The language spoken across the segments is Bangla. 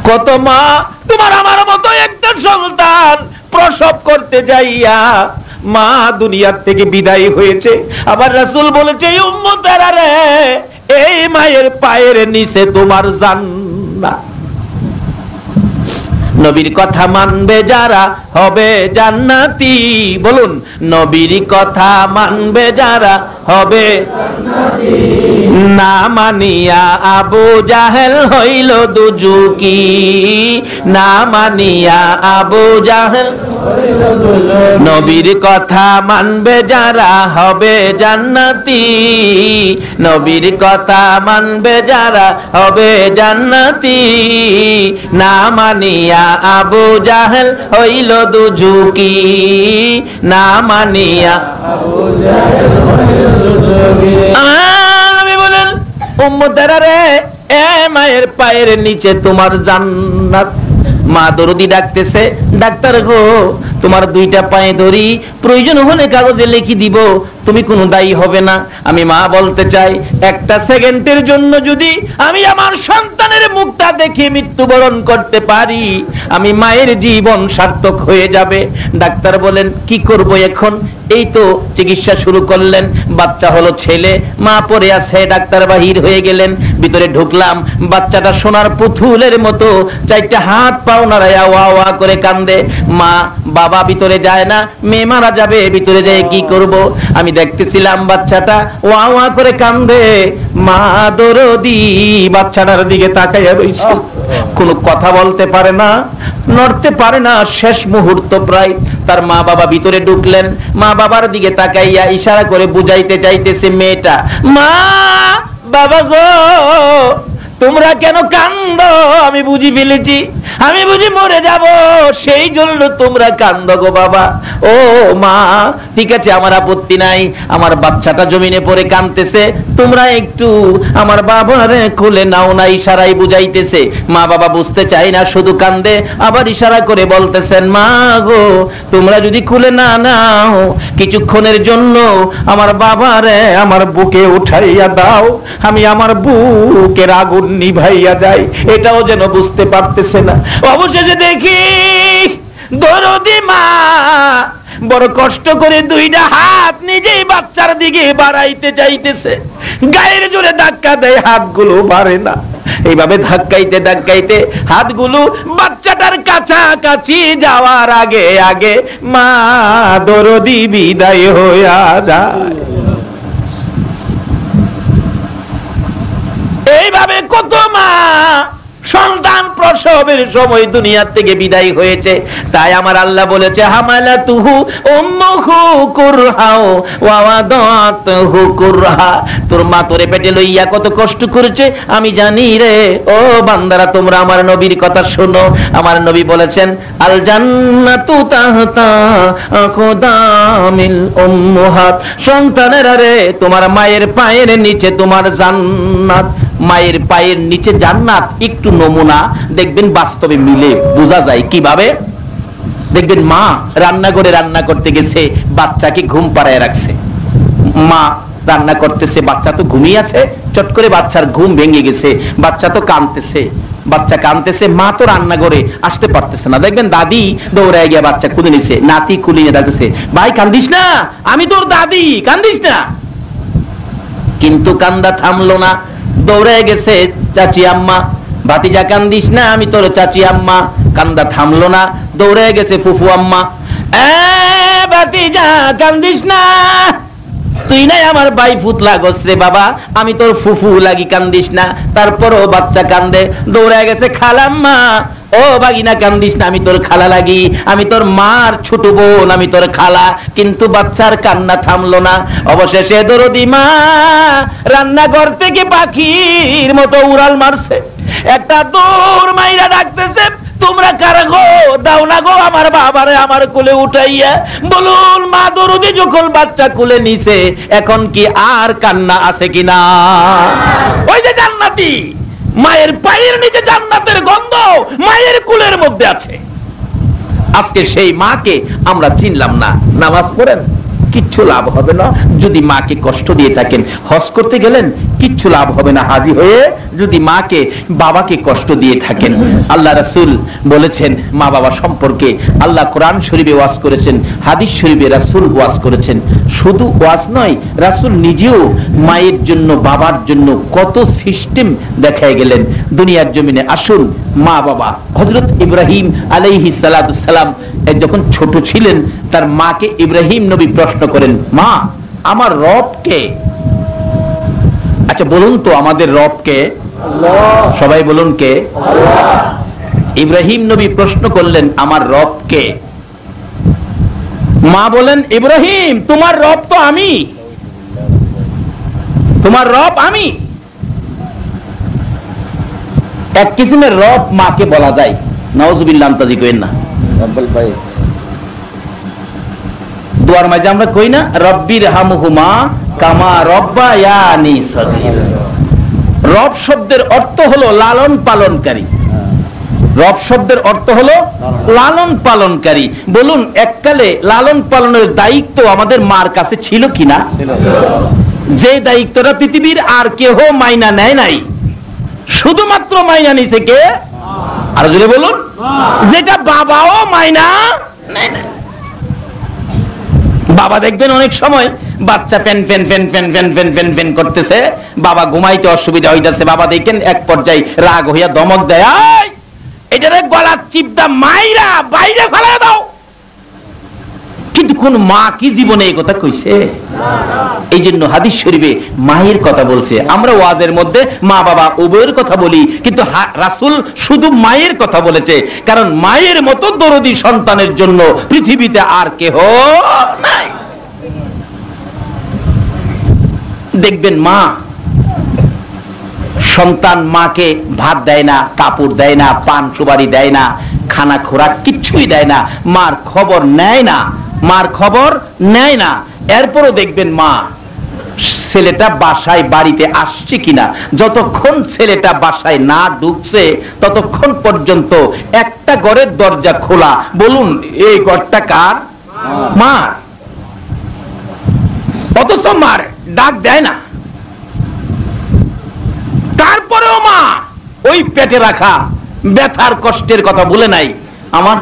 কত মা তোমার আমার মতো একটা সন্তান প্রসব করতে যাইয়া মা দুনিয়ার থেকে বিদায় হয়েছে। আবার রাসূল বলেছে, এই উম্মতেরা রে, এই মায়ের পায়ের নিচে তোমার জান্নাত। নবীর কথা মানবে যারা হবে জান্নাতি। বলুন, নবীর কথা মানবে যারা হবে জান্নাতি। না মানিয়া আবু জাহেল হইল দুজুকি, না মানিয়া আবু জাহেল হইল দুজুকি। নবীর কথা মানবে যারা হবে জান্নাতি, নবীর কথা মানবে যারা হবে জান্নাতি। না মানিয়া আবু জাহেল হইল দুজুকি, না মানিয়া আবু জাহেল হইল দুজুকি। আমি বলেন, উম্মতেরা রে, এ মায়ের পায়ের নিচে তোমার জান্নাত। মা দরদি ডাকতেছে, ডাক্তার গো, তোমার দুইটা পায়ে ধরি, প্রয়োজন হলে কাগজে লিখে দিব, তুমি কোনো দায়ী হবে না। আমি মা বলতে চাই, একটা সেকেন্ডের জন্য যদি আমি আমার সন্তানের মুখটা দেখে মৃত্যুবরণ করতে পারি, আমি মায়ের জীবন সার্থক হয়ে যাবে। ডাক্তার বলেন, কি করব এখন? এই তো চিকিৎসা শুরু করলেন, বাচ্চা হলো ছেলে, মা পড়ে আছে। ডাক্তার বাহির হয়ে গেলেন, ভিতরে ঢুকলাম, বাচ্চাটা সোনার পুতুলের মতো চারটা হাত পাও নাড়ায়া ওয়া ওয়া করে কান্দে। মা বাবা ভিতরে যায় না, মেয়ে মারা যাবে, ভিতরে যায় কি করব? আমি দেখতেছিলাম বাচ্চাটা ওয়া ওয়া করে কান্দে। মা দরদি বাচ্চাটার দিকে তাকাইয়া রইছে, কোনো কথা বলতে পারে না, নড়তে পারে না। শেষ মুহূর্ত প্রায়। তার মা বাবা ভিতরে ঢুকলেন, মা বাবার দিকে তাকাইয়া ইশারা করে বুঝাইতে চাইতেছে মেয়েটা, মা বাবা গো, তোমরা কেন কান্দো? আমি বুঝি ফেলেছি, আমি বুঝি মরে যাব, সেই জন্য তোমরা কান্দো গো বাবা। ও মা, ঠিক আছে, আমার আপত্তি নাই, আমার বাচ্চাটা জমিনে পড়ে কাঁদতেছে, তোমরা একটু আমার বাবারে কোলে নাও না। ইশারায় বুঝাইতেছে। মা বাবা বুঝতে চাই না, শুধু কান্দে। আবার ইশারা করে বলতেছেন, মা গো, তোমরা যদি কোলে না নাও, কিছুক্ষণের জন্য আমার বাবারে আমার বুকে উঠাইয়া দাও, আমি আমার বুকের আগুন নিভাইয়া যাই। এটাও যেন বুঝতে পারতেছে না। অবশেষে দেখি দরদি মা বড় কষ্ট করে দুইটা হাত নিজেই বাচ্চার দিকে বাড়াইতে চাইতেছে, গায়ের জোরে ধাক্কা দেয়, হাতগুলো বাড়ে না। এইভাবে ধাক্কাইতে ধাক্কাইতে হাতগুলো বাচ্চাটার কাছাকাছি যাওয়ার আগে আগে মা দরদি বিদায় হইয়া যায়। এইভাবে কত মা সন্তান প্রসবের সময় দুনিয়া থেকে বিদায় হয়েছে। তাই আমার আল্লাহ বলেছে, হামালাতুহু উম্মুহু কুরহাও ওয়া ওয়াদাতুহু কুরহা। তোর মা তোরে পেটে লইয়া কত কষ্ট করেছে আমি জানি রে। ও বান্দারা, তোমরা আমার নবীর কথা শোনো। আমার নবী বলেছেন, আল জান্নাতু তাহতা আকদামিল উম্মাহাত। সন্তানেরা রে, তোমার মায়ের পায়ের নিচে তোমার জান্নাত। মায়ের পায়ের নিচে জান্নাত, একটু নমুনা দেখবেন বাস্তবে মিলে বোঝা যায়। কিভাবে দেখবেন? মা রান্নাঘরে রান্না করতে গেছে, বাচ্চাকে ঘুম পাড়ায় রাখছে। মা রান্না করতেছে, বাচ্চা তো ঘুমিয়ে আছে, চট করে বাচ্চার ঘুম ভেঙে গেছে, বাচ্চা তো কাঁদতেছে, বাচ্চা কাঁদতেছে, মা তো রান্নাঘরে আসতে পারতেছে না। দেখবেন দাদি দৌড়ায় গিয়ে বাচ্চা কুলে নিছে, নাতি কুলিয়ে ডাকতেছে, ভাই কান্দিস না, আমি তোর দাদি, কান্দিস না। কিন্তু কান্দা থামলো না, দৌড়ে গেছে চাচি আম্মা, ভাতিজা কান্দিস না, আমি তোর চাচি আম্মা। কান্দা থামলো না, দৌড়ে গেছে ফুফু আম্মা, ভাতিজা কান্দিস না, তুই নাই আমার ভাই ফুতলা গোস রে বাবা, আমি তোর ফুফু লাগি, কান্দিস না। তারপরও বাচ্চা কান্দে, দৌড়ে গেছে খালাম্মা, ও বাগিনা কান্দিস না, আমি তোর খালা লাগি, আমি তোর মার ছোট বোন, আমি তোর খালা। কিন্তু বাচ্চার কান্না থামলো না। অবশেষে দরদি মা রান্নাঘর থেকে পাখির মতো উড়াল মারছে, একটা দৌড় মাইরা ডাকতেছে, তোমরা কারা গো, দাও না গো আমার বাবারে আমার কোলে উঠাইয়া। বলুন, মা দরদি যখন বাচ্চা কোলে নিছে, এখন কি আর কান্না আছে কিনা? ওই যে জান্নাতি মায়ের পায়ের নিচে জান্নাতের গন্ধ মায়ের কুলের মধ্যে আছে। আজকে সেই মাকে আমরা চিনলাম না। নামাজ পড়েন, কিচ্ছু লাভ হবে না যদি মাকে কষ্ট দিয়ে থাকেন। হজ করতে গেলেন, কিচ্ছু লাভ হবে না হাজি হয়ে যদি মাকে বাবাকে কষ্ট দিয়ে থাকেন। আল্লাহ রাসূল বলেছেন মা বাবা সম্পর্কে, আল্লাহ কোরআন শরীফে ওয়াজ করেছেন, হাদিস শরীফে রাসূল ওয়াজ করেছেন। শুধু ওয়াজ নয়, রাসূল নিজেও মায়ের জন্য বাবার জন্য কত সিস্টেম দেখায় গেলেন দুনিয়ার জমিনে। আসুন, মা বাবা, হযরত ইব্রাহিম আলাইহিস সালাতু সালাম যখন ছোট ছিলেন তার মাকে ইব্রাহিম নবী প্রশ্ন করেন, মা আমার রব কে? আচ্ছা বলুন তো আমাদের রব কে? আল্লাহ। সবাই বলুন কে? আল্লাহ। ইব্রাহিম নবী প্রশ্ন করলেন আমার রব কে? মা বলেন, ইব্রাহিম তোমার রব তো আমি, তোমার রব আমি। এক কিসিমের রব মাকে বলা যায়, নাউজুবিল্লাহ, আনতাজি কইেন না, রব্বুল বাইত। দুয়ার মাঝে আমরা কই না, রব্বির হামহুমা কামা রব্বায়ানি সগীরা। রব শব্দের অর্থ হলো লালন পালনকারী। রব শব্দের অর্থ হলো লালন পালনকারী। বলুন, এককালে লালন পালনের দায়িত্ব আমাদের মার কাছে ছিল কিনা? যে দায়িত্বটা পৃথিবীর আর কেহ মাইনা নেয় নাই, শুধুমাত্র মাইনা নিছে কে? আর যদি বলুন, যেটা বাবাও মাইনা নেয় না। বাবা দেখবেন অনেক সময় বাচ্চা pen pen pen pen pen pen pen pen করতেছে, বাবা ঘুমাইতে অসুবিধা হইতেছে, বাবা দেখেন এক পর্যায়ে রাগ হইয়া ধমক দেয়, এটারে গলা চিপদা মাইরা বাইরে ফেলা দাও। কিন্তু কোন মা কি জীবনে এই কথা কইছে? এই জন্য হাদিস শরীফে মায়ের কথা বলছে। আমরা ওয়াজের মধ্যে মা বাবা উভয়ের কথা বলি, কিন্তু রাসূল শুধু মায়ের কথা বলেছে, কারণ মায়ের মতো দরদি সন্তানের জন্য পৃথিবীতে আর কেহ নাই। দেখবেন মা, সন্তান মাকে ভাত দেয় না, কাপড় দেয় না, পান সুপারি দেয় না, খানা খোরাক কিচ্ছুই দেয় না, মার খবর নেয় না, মার খবর নেয় না। এরপরও দেখবেন মা ছেলেটা বাসায় বাড়িতে আসছে কিনা, যতক্ষণ ছেলেটা বাসায় না ঢুকছে ততক্ষণ পর্যন্ত একটা ঘরের দরজা খোলা। বলুন, এই ঘরটা কার? মার। অথচ মার ডাক দেয় না। তারপরেও মা ওই পেটে রাখা ব্যথার কষ্টের কথা বলে নাই, আমার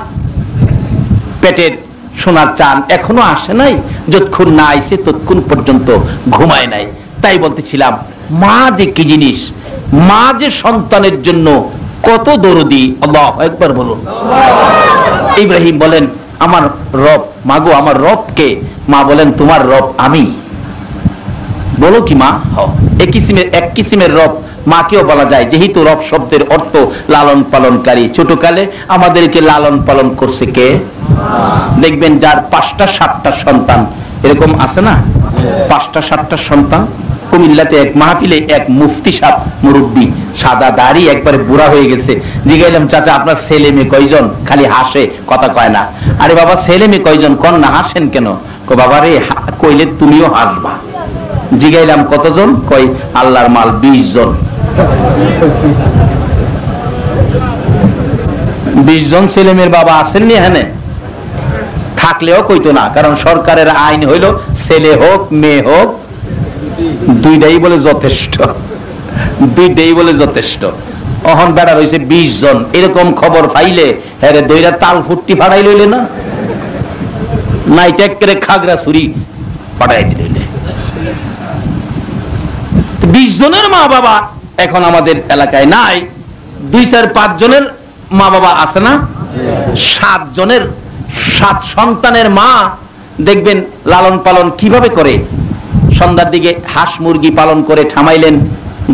পেটের সোনার চান এখনো আসে নাই, যতক্ষণ না আইছে ততক্ষণ পর্যন্ত ঘুমায় নাই। তাই বলতেছিলাম, মা যে কি জিনিস, মা যে সন্তানের জন্য কত দরদি। আল্লাহু আকবার বলুন। ইব্রাহিম বলেন, আমার রব, মাগো আমার রব কে? মা বলেন, তোমার রব আমি। বলো কি মা? এক কিসিমের রব মাকেও বলা যায়, যেহেতু রব শব্দের অর্থ লালন পালনকারী। ছোটকালে আমাদেরকে লালন পালন করছে কে? দেখবেন যার 5টা 7টা সন্তান, এরকম আছে না, 5টা 7টা সন্তান। কুমিল্লাতে এক মাহফিলে এক মুফতি সাহেব, মুরব্বী, সাদা দাড়ি, একবারে বুড়া হয়ে গেছে। জিগাইলাম, চাচা আপনার ছেলে মেয়ে কয়জন? খালি হাসে, কথা কয় না। আরে বাবা, ছেলে মেয়ে কয়জন? কন না, হাসেন কেন? বাবা রে, কইলে তুমিও হাসবা। জিগাইলাম কতজন? কই আল্লাহর মাল 20 জন। 20 জন ছেলে মেয়ের বাবা আসেননি এখানে? থাকলেও কইতো না, কারণ সরকারের আইন হইল ছেলে হোক মেয়ে হোক দুইটাই বলে যথেষ্ট, দুইটাই বলে যথেষ্ট। অহন বেড়া রয়েছে 20 জন। এরকম খবর পাইলে হ্যাঁ দইরা তাল ফুটটি ফাড়াই লইলে না, নাই ত্যাগ করে খাগড়া ছুরি ফাটাই দিলে। 20 জনের মা বাবা এখন আমাদের এলাকায় নাই। 2-4-5 জনের মা বাবা আছে না? 7 জনের 7 সন্তানের মা দেখবেন লালন পালন কিভাবে করে। সন্ধ্যার দিকে হাঁস মুরগি পালন করে ঠামাইলেন,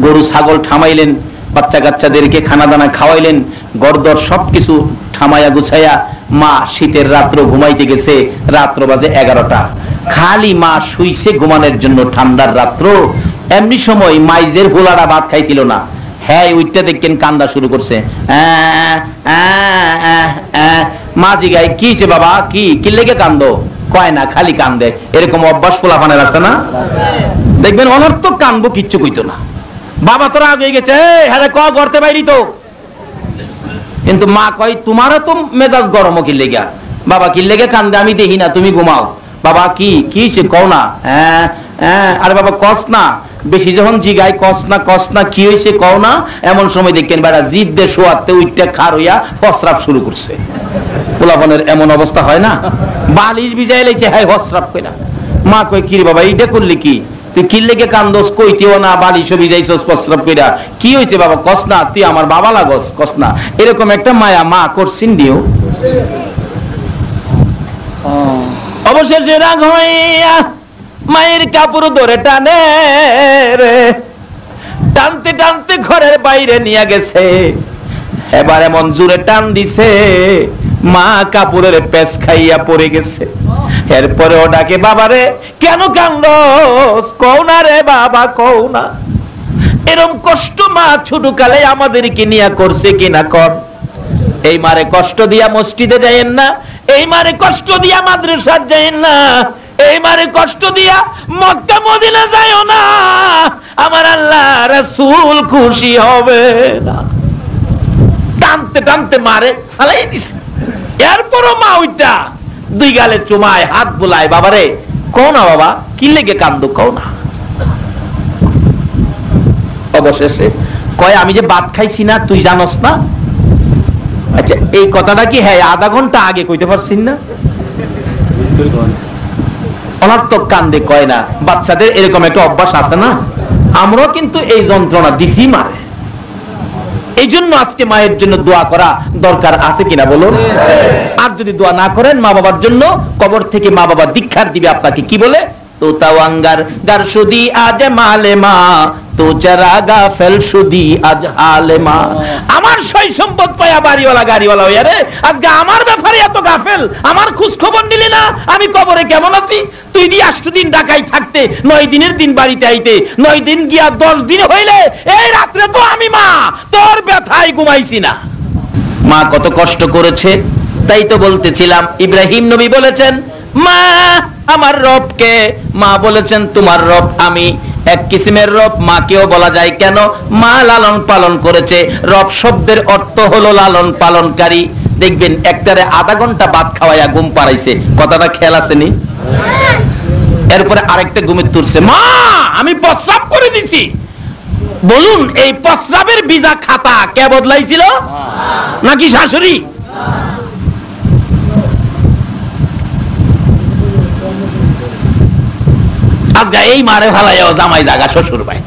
গরু ছাগল ঠামাইলেন, বাচ্চা কাচ্চাদেরকে খানা দানা খাওয়াইলেন, গড়দর সবকিছু ঠামাইয়া গুছাইয়া মা শীতের রাত্র ঘুমাইতে গেছে, রাত্র বাজে 11টা। খালি মা শুইছে ঘুমানোর জন্য ঠান্ডার রাত্র। এমনি সময় মাইজের ভোলারা ভাত খাইছিল না, হ্যাঁ ওইটা দেখেন কান্দা শুরু করছে। মা জিগায়, কি হয়েছে বাবা, কি কি লেগে কান্দো? কয় না, খালি কান্দে। এরকম অভ্যাস পোলাপানের আছে না? দেখবেন অনর্থক কানবো, কিচ্ছু কইতো না। বাবা তোরা আগে গেছে, হ্যাঁ ক করতে বাইরি তো, কিন্তু মা কয় তোমারও তো মেজাজ গরম, কি লেগা বাবা, কি লেগে কান্দে? আমি দেখি না, তুমি ঘুমাও। বাবা কি কি হয়েছে কও না? হ্যাঁ হ্যাঁ। আরে বাবা কস না, বেশি যখন জিগায় কস না কি হয়েছে কও না, এমন সময় দেখেন বেড়া জিদ দে শোয়াতে উইটা খার হইয়া প্রস্রাব শুরু করছে। পোলাপনের এমন অবস্থা হয় না, বালিশ ভিজাই লাইছে হাই প্রস্রাব কইরা। মা কই কি রে বাবা এইটা করলি কি, তুই কি লেগে কান্দোস, কইতেও না বালিশও ভিজাইছস প্রস্রাব কইরা, কি হয়েছে বাবা কস না, তুই আমার বাবা লাগস কস না। এরকম একটা মায়া মা করছিন দিও। অবশেষে রাগ হইয়া মায়ের কাপড় ধরে টানে রে, টানতে টানতে ঘরের বাইরে নিয়ে গেছে। এবার এমন জোরে টান দিছে মা কাপড়ের পেঁচ খাইয়া পড়ে গেছে। এরপরে ও ডাকে বাবারে কেন কান্দস, কও না রে বাবা কও না। এরকম কষ্ট মা ছোটকালে আমাদেরকে নিয়ে করছে কিনা কর। এই মারে কষ্ট দিয়া মসজিদে যাইেন না, এই মারে কষ্ট দিয়া মাদ্রাসা যাইেন না, এই মারে কষ্ট দিয়া মক্কা মদিনা যাইও না, আমার আল্লাহ রাসূল খুশি হবে না। টানতে টানতে মারে ফালাই দিছে। এরপরও মা ওইটা দুই গালে চুমায় হাত বুলায়, বাবারে কও না বাবা কি লেগে কান্দো কও না। অবশেষে কয় আমি যে ভাত খাইছি না তুই জানোস না। আচ্ছা এই কথাটা কি হ্যাঁ আধা ঘন্টা আগে কইতে পারছিস না? অনার্থক কান্দে কয় না। বাচ্চাদের এরকম একটা অভ্যাস আছে না, আমরাও কিন্তু এই যন্ত্রণা দিছি মারে। এই জন্য আজকে মায়ের জন্য দোয়া করা দরকার আছে কিনা বলুন। আর যদি দোয়া না করেন মা বাবার জন্য, কবর থেকে মা বাবা দীক্ষার দিবে আপনাকে, কি বলে তো তাওয়াঙ্গার গার সুদি আজ মালে মা তো চারাগা ফেল সুদি আজ হালে মা। আমার সই সম্পদ পায়া বাড়িওয়ালা গাড়িওয়ালা হইয়া রে, আজকে আমার ব্যাপারে এত গাফেল, আমার খোঁজ খবর নিলি না আমি কবরে কেমন আছি। তুই দিয়ে 8 দিন ঢাকায় থাকতে 9 দিনের দিন বাড়িতে আইতে, 9 দিন গিয়া 10 দিন হইলে এই রাত্রে তো আমি মা তোর ব্যথায় ঘুমাইছি না। মা কত কষ্ট করেছে, তাই তো বলতেছিলাম ইব্রাহিম নবী বলেছেন মা আমার রবকে, মা বলেছেন তোমার রব আমি। এক কিসিমের রব মাকেও বলা যায়, কেন মা লালন পালন করেছে। রব শব্দের অর্থ হলো লালন পালনকারী। দেখবেন একটারে আধা ঘন্টা ভাত খাওয়াইয়া ঘুম পাড়াইছে, কথাটা খেয়াল আসেনি? এরপরে আরেকটা ঘুমের তুলছে, মা আমি প্রস্রাব করে দিছি। বলুন এই প্রস্রাবের ভিজা খাতা কে বদলাইছিল, নাকি শাশুড়ি? আজকে এই মারে ভালাইও জামাই জাগা শ্বশুর ভাই।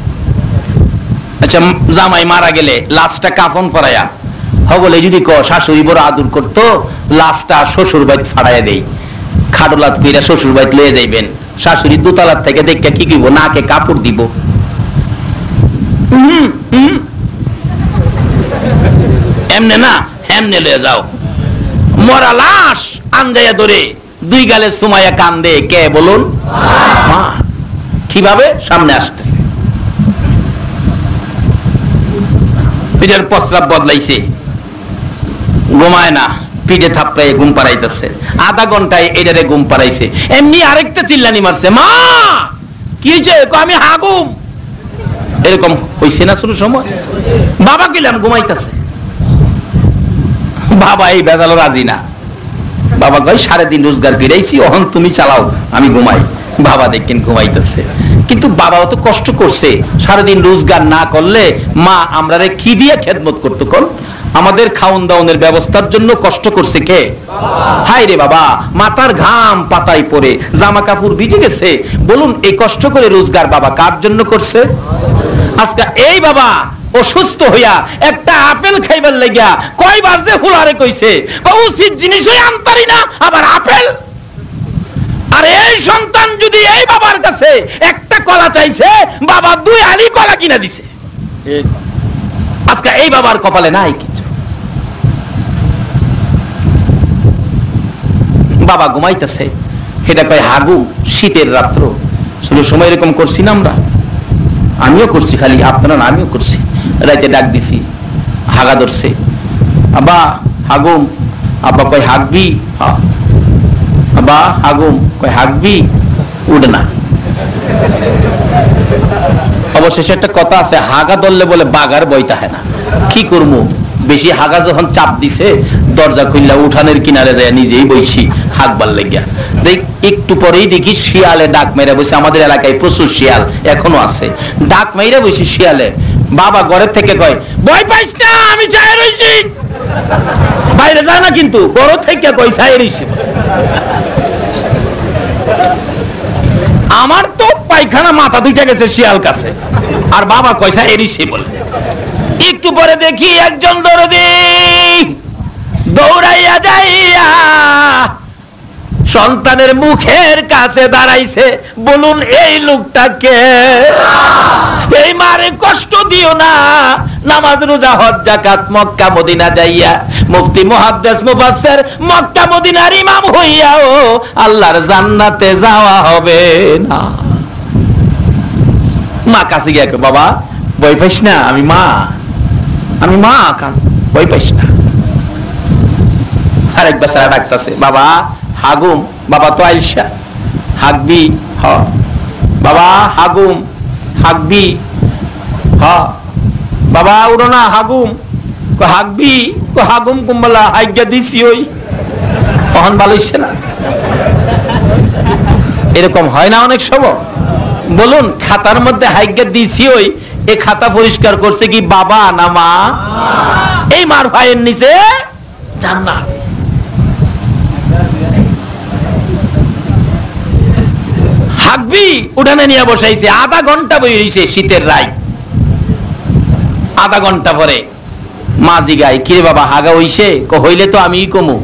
আচ্ছা জামাই মারা গেলে লাশটা কাফন পরাইয়া হবলে যদি ক শাশুড়ি বড় আদর করতো, লাশটা শ্বশুর বাড়ি ফাড়াইয়া দেই, খাডলাত কইরা শ্বশুর বাড়ি লয়ে যাইবেন। শাশুড়ি দোতলার থেকে দেখে কি কইব, নাকে কাপড় দিব, এমনে না এমনে লয়ে যাও। মরা লাশ আনজাইয়া ধরে দুই গালে সুমাইয়া কান্দে কে বলুন? মা। কিভাবে সামনে আসতেছে, পিঠের প্রস্রাব বদলাইছে, ঘুমায় না, পিঠে থাপড়াই ঘুম পাড়াইতেছে, আধা ঘন্টায় এটারে ঘুম পাড়াইছে। এমনি আরেকটা চিল্লানি মারছে, মা কি হয়েছে, আমি হাগুম। এরকম হইছে না শুরু সময়? বাবা গেলাম ঘুমাইতেছে, বাবা এই বেজালো রাজি না। বাবা কই 3.5 রোজগার কইরাইছি, ওহন তুমি চালাও আমি ঘুমাই। বাবা দেখেন ঘুমাইতেছে, কিন্তু বাবাও তো কষ্ট করছে। 3.5 রোজগার না করলে মা আমরারে কি দিয়ে খেদমত করতো? কোন আমাদের খাওন দাওনের ব্যবস্থার জন্য কষ্ট করছে কে? হায় রে বাবা, মাথার ঘাম পাতায় পড়ে জামা কাপড় ভিজে গেছে। বলুন এই কষ্ট করে রোজগার বাবা কার জন্য করছে? আজকে এই বাবা অসুস্থ হইয়া একটা আপেল খাইবার লাগিয়া কয়বার যে ফুলারে কইছে, উচিত জিনিসই আনতারি না আবার আপেল। আর এই সন্তান যদি এই বাবার কাছে একটা কলা চাইছে, বাবা 2 আলি কলা কিনা দিছে। আজকে এই বাবার কপালে নাই কিছু। বাবা ঘুমাইতেছে, এটা কয় হাগু, শীতের রাত্র। শুরু সময় এরকম করছি না আমরা, আমিও করছি, খালি আপনারা না আমিও করছি। রাইতে ডাক দিছি, হাগা ধরছে, আব্বা হাগুম। আব্বা কয় হাগবি? আব্বা হাগুম। কয় হাগবি? উঠে না। অবশেষে একটা কথা আছে, হাগা ধরলে বলে বাগার বইতা হয় না। কি করবো, বেশি হাগা যখন চাপ দিছে দরজা খুললা উঠানের কিনারে যায় নিজেই বইছি হাঁকবার লেগিয়া দেখ একটু পরেই দেখি শিয়ালে ডাক মেরে বসে। আমাদের এলাকায় প্রচুর শিয়াল এখনো আছে, ডাক মেরে বসে শিয়ালে। বাবা ঘরের থেকে কয় ভয় পাইস না, আমি চাই রইছি। বাইরে যায় না কিন্তু বড় থেকে কই চাই রইছি। আমার তো পায়খানা মাথা দুইটা গেছে শিয়াল কাছে, আর বাবা কয় চাই রইছি বলে। একটু পরে দেখি একজন দরদি দৌড়াইয়া যাইয়া সন্তানের মুখের কাছে দাঁড়াইছে। বলুন এই লোকটাকে? এই মারে কষ্ট দিও না, নামাজ রোজা হজ যাকাত মক্কা মদিনা যাইয়া মুফতি মুহাদ্দিস মুফাসসির মক্কা মদিনার ইমাম হইয়াও আল্লাহর জান্নাতে যাওয়া হবে না। মা কাছে গিয়ে বাবা ভয় পাইস না, আমি মা কান ভয় পাইস না। আরেক বেচারা ডাকতেছে বাবা হাগুম, বাবা তো আইসা হাগবি, হ বাবা হাগুম হাগবি, হ বাবা উড়ো না হাগুম, হাগবি হাগুম কুম্বলা হাইগা দিছি ওই তখন ভালো হইছে না। এরকম হয় না অনেক সময়? বলুন খাতার মধ্যে হাইগা দিছি ওই, এই খাতা পরিষ্কার করছে কি বাবা না মা? এই মার ভাইয়ের নিচে জান্নাত। হাগবি উঠানে নিয়ে বসাইছে, আধা ঘন্টা বই রইছে শীতের রাত। আধা ঘন্টা পরে মা জিগাই কিরে বাবা হাগা হইছে? হইলে তো আমিই কমু।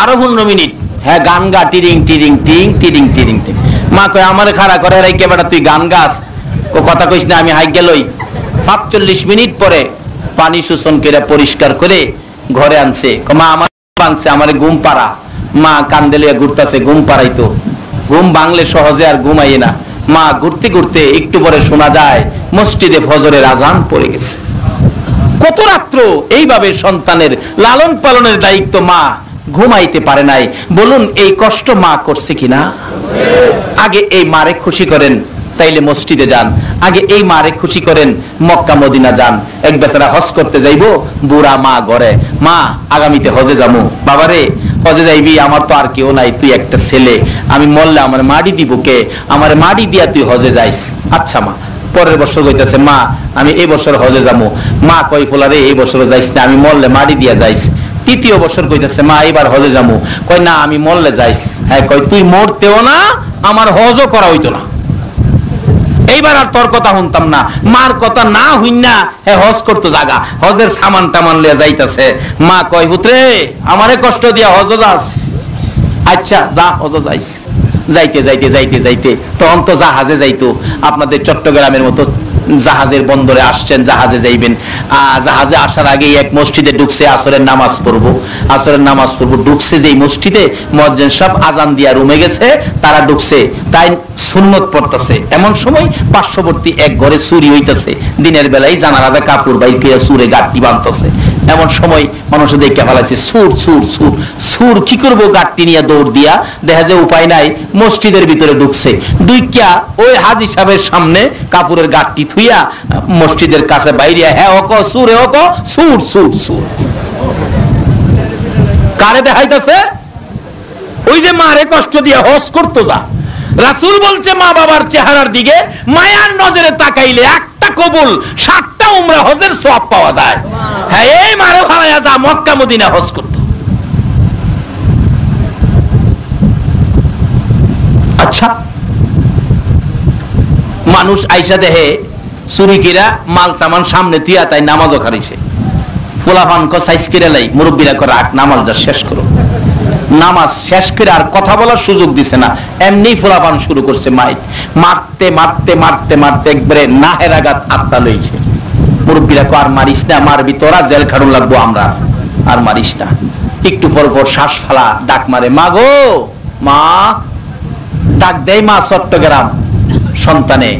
আরো 15 মিনিট, হ্যাঁ গান গা টিরিং টিরিং টিং টিরিং টিরিং টিং। মা কয় আমারে খাড়া করে রাইকে বেটা তুই গান গাস, কথা কইস না আমি হাইক গেলই। 45 মিনিট পরে পানি শোষণ করে পরিষ্কার করে ঘরে আনছে। মা আমার ভাঙছে, আমারে ঘুম পাড়া। মা কান্দেলিয়া ঘুরতেছে, ঘুম পাড়াইতো। ঘুম ভাঙলে সহজে আর ঘুমাইয়ে না। মা ঘুরতে ঘুরতে একটু পরে শোনা যায় মসজিদে ফজরের আজান পড়ে গেছে। কত রাত্র এইভাবে সন্তানের লালন পালনের দায়িত্ব মা ঘুমাইতে পারে নাই। বলুন এই কষ্ট মা করছে কিনা? আগে এই মারে খুশি করেন, তাইলে মসজিদে যান। আগে এই মারে খুশি করেন, মক্কা মদিনা যান। এক বেচারা হজ করতে যাইবো, বুড়া মা ঘরে, মা আগামীতে হজে যাবো। বাবারে হজে যাইবি? আমার তো আর কেউ নাই, তুই একটা ছেলে, আমি মরলে আমার মাটি দিব কে? আমার মাটি দিয়া তুই হজে যাইস। আচ্ছা মা। পরের বছর কইতেছে মা আমি এই বছর হজে যাবো। মা কই ফোলারে এই বছর যাইস না, আমি মরলে মাটি দিয়া যাইস। তৃতীয় বছর কইতেছে মা এবার হজে যাবো। কই না আমি মরলে যাইস। হ্যাঁ কই তুই মরতেও না, আমার হজও করা হইতো না। এইবার আর তোর কথা শুনতাম না। মার কথা না হইনা হজ করতে জাগা, হজের সামান টামান লিয়া যাইতাছে। মা কয় পুত্রে আমারে কষ্ট দিয়া হজ যাস? আচ্ছা যা হজ যাইস। যাইতে যাইতে যাইতে যাইতে তখন তো জাহাজে যাইতো। আপনাদের চট্টগ্রামের মতো জাহাজের বন্দরে আসছেন, জাহাজে যাইবেন। জাহাজে আসার আগেই এক মসজিদে ঢুকছে, আসরের নামাজ পড়বো। আসরের নামাজ পড়বো ঢুকছে যেই মসজিদে, মুয়াজ্জিন সব আজান দিয়া রুমে গেছে, তারা ঢুকছে, তাই সুন্নত পড়তেছে। এমন সময় পার্শ্ববর্তী এক ঘরে চুরি হইতেছে। দিনের বেলায় জানালাতে কাপড় বাইকে চুরে গাঁটটি বাঁধতেছে। এমন সময় মানুষ দেখে ফেলাইছে সুর সুর সুর সুর। কি করবো? গাঁটটি নিয়ে দৌড় দিয়া দেখা যায় উপায় নাই, মসজিদের ভিতরে ঢুকছে। দুইকা ওই হাজি সাহেবের সামনে কাপড়ের গাঁটটি থুইয়া মসজিদের কাছে বাইরে, হ্যাঁ ওক সুরে ওক সুর সুর সুর। কারে দেখাইতেছে? ওই যে মারে কষ্ট দিয়ে হজ করতো যা। রাসূল বলছে মা বাবার চেহারার দিকে মায়ার নজরে তাকাইলে একটা কবুল 7টা উমরা হজের সওয়াব পাওয়া যায়। হ্যাঁ এই মারে ভাড়ায়া যা মক্কা মদিনা হজ করত। আচ্ছা মানুষ আইসা দেহে চুরি কিরা মাল সামান সামনে দিয়া, তাই নামাজও খারিছে। ফুলাফান ক সাইজ কিরা লাই, মুরব্বীরা করে রাখ নামাজটা শেষ করো। নামাজ শেষ করে আর কথা বলার সুযোগ দিছে না, এমনি ফুলাপান শুরু করছে। মাইক মারতে মারতে মারতে মারতে একবারে নাহের আঘাত আত্মা লইছে। মুরব্বীরা কো আর মারিস না, মারবি তোরা, জেল খাটুন লাগবো আমরা, আর মারিস না। একটু পর পর শ্বাস ফালা ডাক মারে, মা গো মা। ডাক দেয় মা চট্টগ্রাম সন্তানে।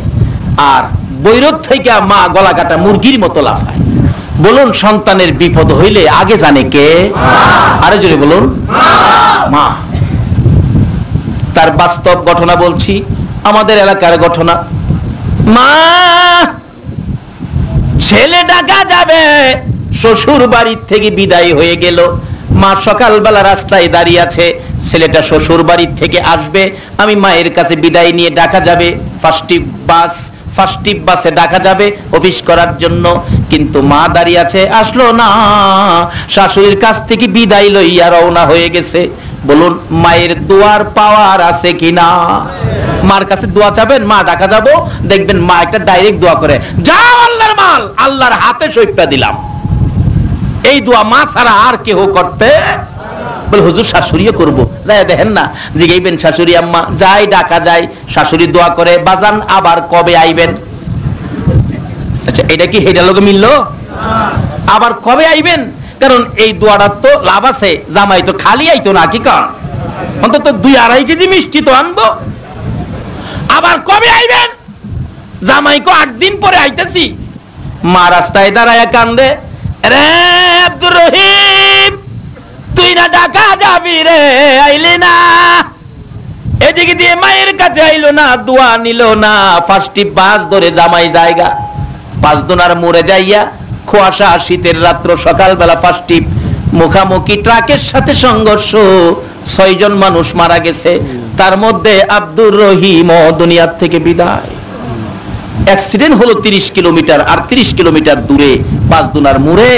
আর বৈরব থেকে মা গলা কাটা মুরগির মতো লাফায়। বলুন সন্তানের বিপদ হইলে আগে জানে কে? আরে জোরে বলুন মা। তার বাস্তব ঘটনা বলছি, আমাদের এলাকার ঘটনা। মা ছেলে ডাকা যাবে, শ্বশুর বাড়ির থেকে বিদায় হয়ে গেল। মা সকালবেলা রাস্তায় দাঁড়িয়ে আছে, ছেলেটা শ্বশুর বাড়ির থেকে আসবে, আমি মায়ের কাছে বিদায় নিয়ে ডাকা যাবে ফার্স্ট টিপ বাসে ডাকা যাবে অফিস করার জন্য, কিন্তু মা দাঁড়িয়ে আছে, আসলো না। শাশুড়ির কাছ থেকে বিদায় লইয়া রওনা হয়ে গেছে। বলুন মায়ের দোয়ার পাওয়ার আছে কিনা? মার কাছে দোয়া চাবেন, মা ডাকা যাবো, দেখবেন মা একটা ডাইরেক্ট দোয়া করে, যাও আল্লাহর মাল, আল্লাহর হাতে সইপা দিলাম। এই দোয়া মা ছাড়া আর কেউ করতে বলে হুজুর শাশুড়িও করবো, যাই দেখেন না, জিগাইবেন শাশুড়ি আম্মা, যাই ডাকা যায়, শাশুড়ি দোয়া করে, বাজান আবার কবে আইবেন? আচ্ছা এটা কি হেডা লোকে মিললো? আবার কবে আইবেন? কারণ এই দোয়াটার তো লাভ আছে, জামাই তো খালি আইতো না, কি কারণ অন্তত 2-2.5 কেজি মিষ্টি তো আনবো। আবার কবে আইবেন? জামাই কো 8 দিন পরে আইতেছি। মা রাস্তায় দাঁড়ায় কান্দে, রে আব্দুর রহিম তুই না ঢাকা যাবি রে, আইলি না। এদিকে দিয়ে মায়ের কাছে আইলো না, দোয়া নিল না। ফার্স্ট বাস ধরে জামাই জায়গা 5 দোনার মোড়ে যাইয়া, কুয়াশা শীতের রাত্র, সকালবেলা ফার্স্ট মুখামুখি ট্রাকের সাথে সংঘর্ষ, 6 জন মানুষ মারা গেছে, তার মধ্যে আব্দুর রহিম দুনিয়ার থেকে বিদায়। অ্যাক্সিডেন্ট হলো 30 কিলোমিটার, আর 30 কিলোমিটার দূরে 5 দোনার মোড়ে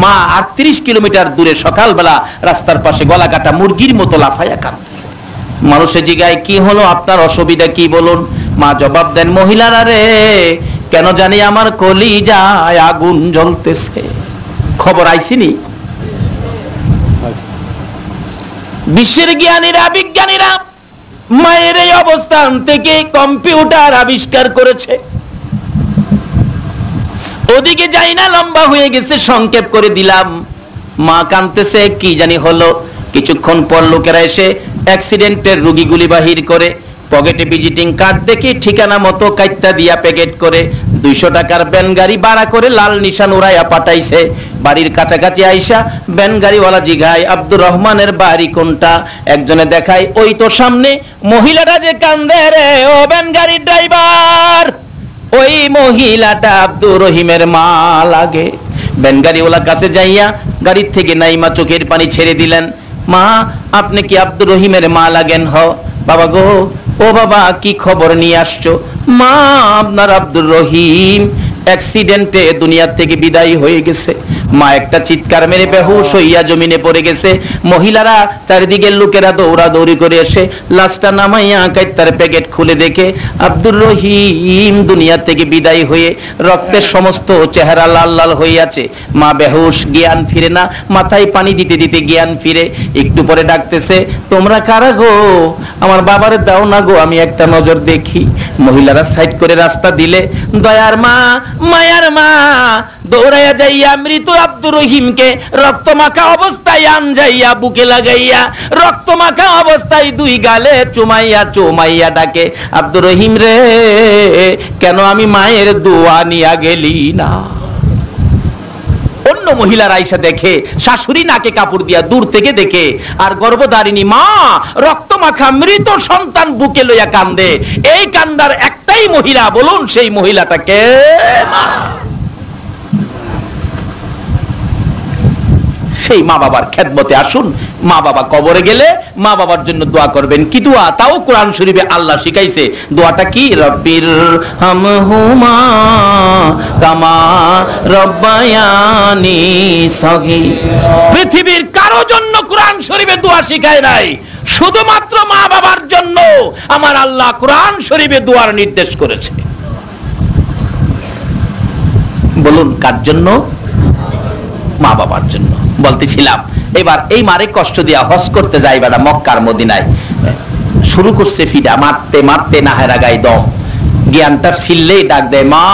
মা 38 কিলোমিটার দূরে সকালবেলা রাস্তার পাশে গলা কাটা মুরগির মতো লাফাইয়া কাঁদতেছে। মানুষের জিগায় কি হলো, আপনার অসুবিধা কি বলুন? মা জবাব দেন, মহিলারা রে, কেন জানি আমার কলিজায় আগুন জ্বলতেছে। খবর আইসিনি? বিশ্বের জ্ঞানীরা, বিজ্ঞানীরা মায়ের এই অবস্থান থেকে কম্পিউটার আবিষ্কার করেছে। ওদিকে যাই না, লম্বা হয়ে গেছে, সংক্ষেপ করে দিলাম। মা কাঁদতেছে, কি জানি হলো। কিছুক্ষণ পর লোকেরা এসে অ্যাক্সিডেন্টের রোগীগুলি বাহির করে, পকেটে ভিজিটিং কার্ড দেখে ঠিকানা মতো কাইত্তা দিয়া প্যাকেট করে 200 টাকার ব্যান গাড়ি ভাড়া করে লাল নিশান উড়াইয়া পাঠাইছে। বাড়ির কাছাকাছি আইসা ব্যান গাড়িওয়ালা জিগায়, আব্দুর রহমানের বাড়ি কোনটা? একজনে দেখায়, ওই তো সামনে। মহিলাটা যে কান্দে রে, ও ব্যান গাড়ির ড্রাইভার, ওই মহিলাটা আব্দুর রহিমের মা লাগে। ব্যান গাড়িওয়ালার কাছে যাইয়া গাড়ির থেকে নাইমা চোখের পানি ছেড়ে দিলেন। মা আপনি কি আব্দুর রহিমের মা লাগেন? হ বাবা গো, ও বাবা কি খবর নিয়ে আসছো? মা আপনার আব্দুর রহিম অ্যাক্সিডেন্টে দুনিয়া থেকে বিদায় হয়ে গেছে। মা একটা চিৎকার মেরে বেহুশ হইয়া জমিনে পড়ে গেছে। মহিলারা, চারিদিকের লোকেরা দৌড়াদৌড়ি করে এসে লাশটা নামাইয়া কাইত্তার প্যাকেট খুলে দেখে আব্দুর রহিম দুনিয়া থেকে বিদায় হয়ে রক্তের সমস্ত চেহারা লাল লাল হয়ে আছে। মা বেহুশ, জ্ঞান ফিরে না, মাথায় পানি দিতে দিতে জ্ঞান ফিরে। একটু পরে ডাকতেছে, তোমরা কারা গো? আমার বাবারে দাও না গো, আমি একটা নজর দেখি। মহিলারা সাইড করে রাস্তা দিলে, দয়ার মা, মায়ার মা দৌড়াইয়া যাইয়া মৃত আব্দুর রহিমকে রক্তমাখা অবস্থায় আনজাইয়া বুকে লাগাইয়া রক্তমাখা অবস্থায় 2 গালে চুমাইয়া চুমাইয়া ডাকে, আব্দুর রহিম রে, কেন আমি মায়ের দোয়া নিয়া গেলি না? অন্য মহিলারা আইসা দেখে, শাশুড়ি নাকে কাপড় দিয়া দূর থেকে দেখে, আর গর্ভধারিণী মা রক্তমাখা মৃত সন্তান বুকে লইয়া কান্দে। এই কান্দার একটাই মহিলা, বলুন সেই মহিলাটাকে? মা। সেই মা বাবার খেদমতে আসুন। মা বাবা কবরে গেলে মা বাবার জন্য দোয়া করবেন। কি দোয়া? তাও কোরআন শরীফে আল্লাহ শিখাইছে। দোয়াটা কি? রব্বির হামহুমা কামা রব্বায়ানি সগীরা। পৃথিবীর কারো জন্য কোরআন শরীফে দোয়া শিখায় নাই, শুধুমাত্র মা বাবার জন্য আমার আল্লাহ কোরআন শরীফে দোয়ার নির্দেশ করেছে। বলুন কার জন্য? মা বাবার জন্য। বলতেছিলাম, এবার এই মারে কষ্ট দিয়া হজ করতে যাই বেটা মক্কার মদিনায়, শুরু করছে ফিডা মারতে মারতে নাহেরা গায়ে দম। জ্ঞানটা ফিরলেই ডাক দেয়, মা,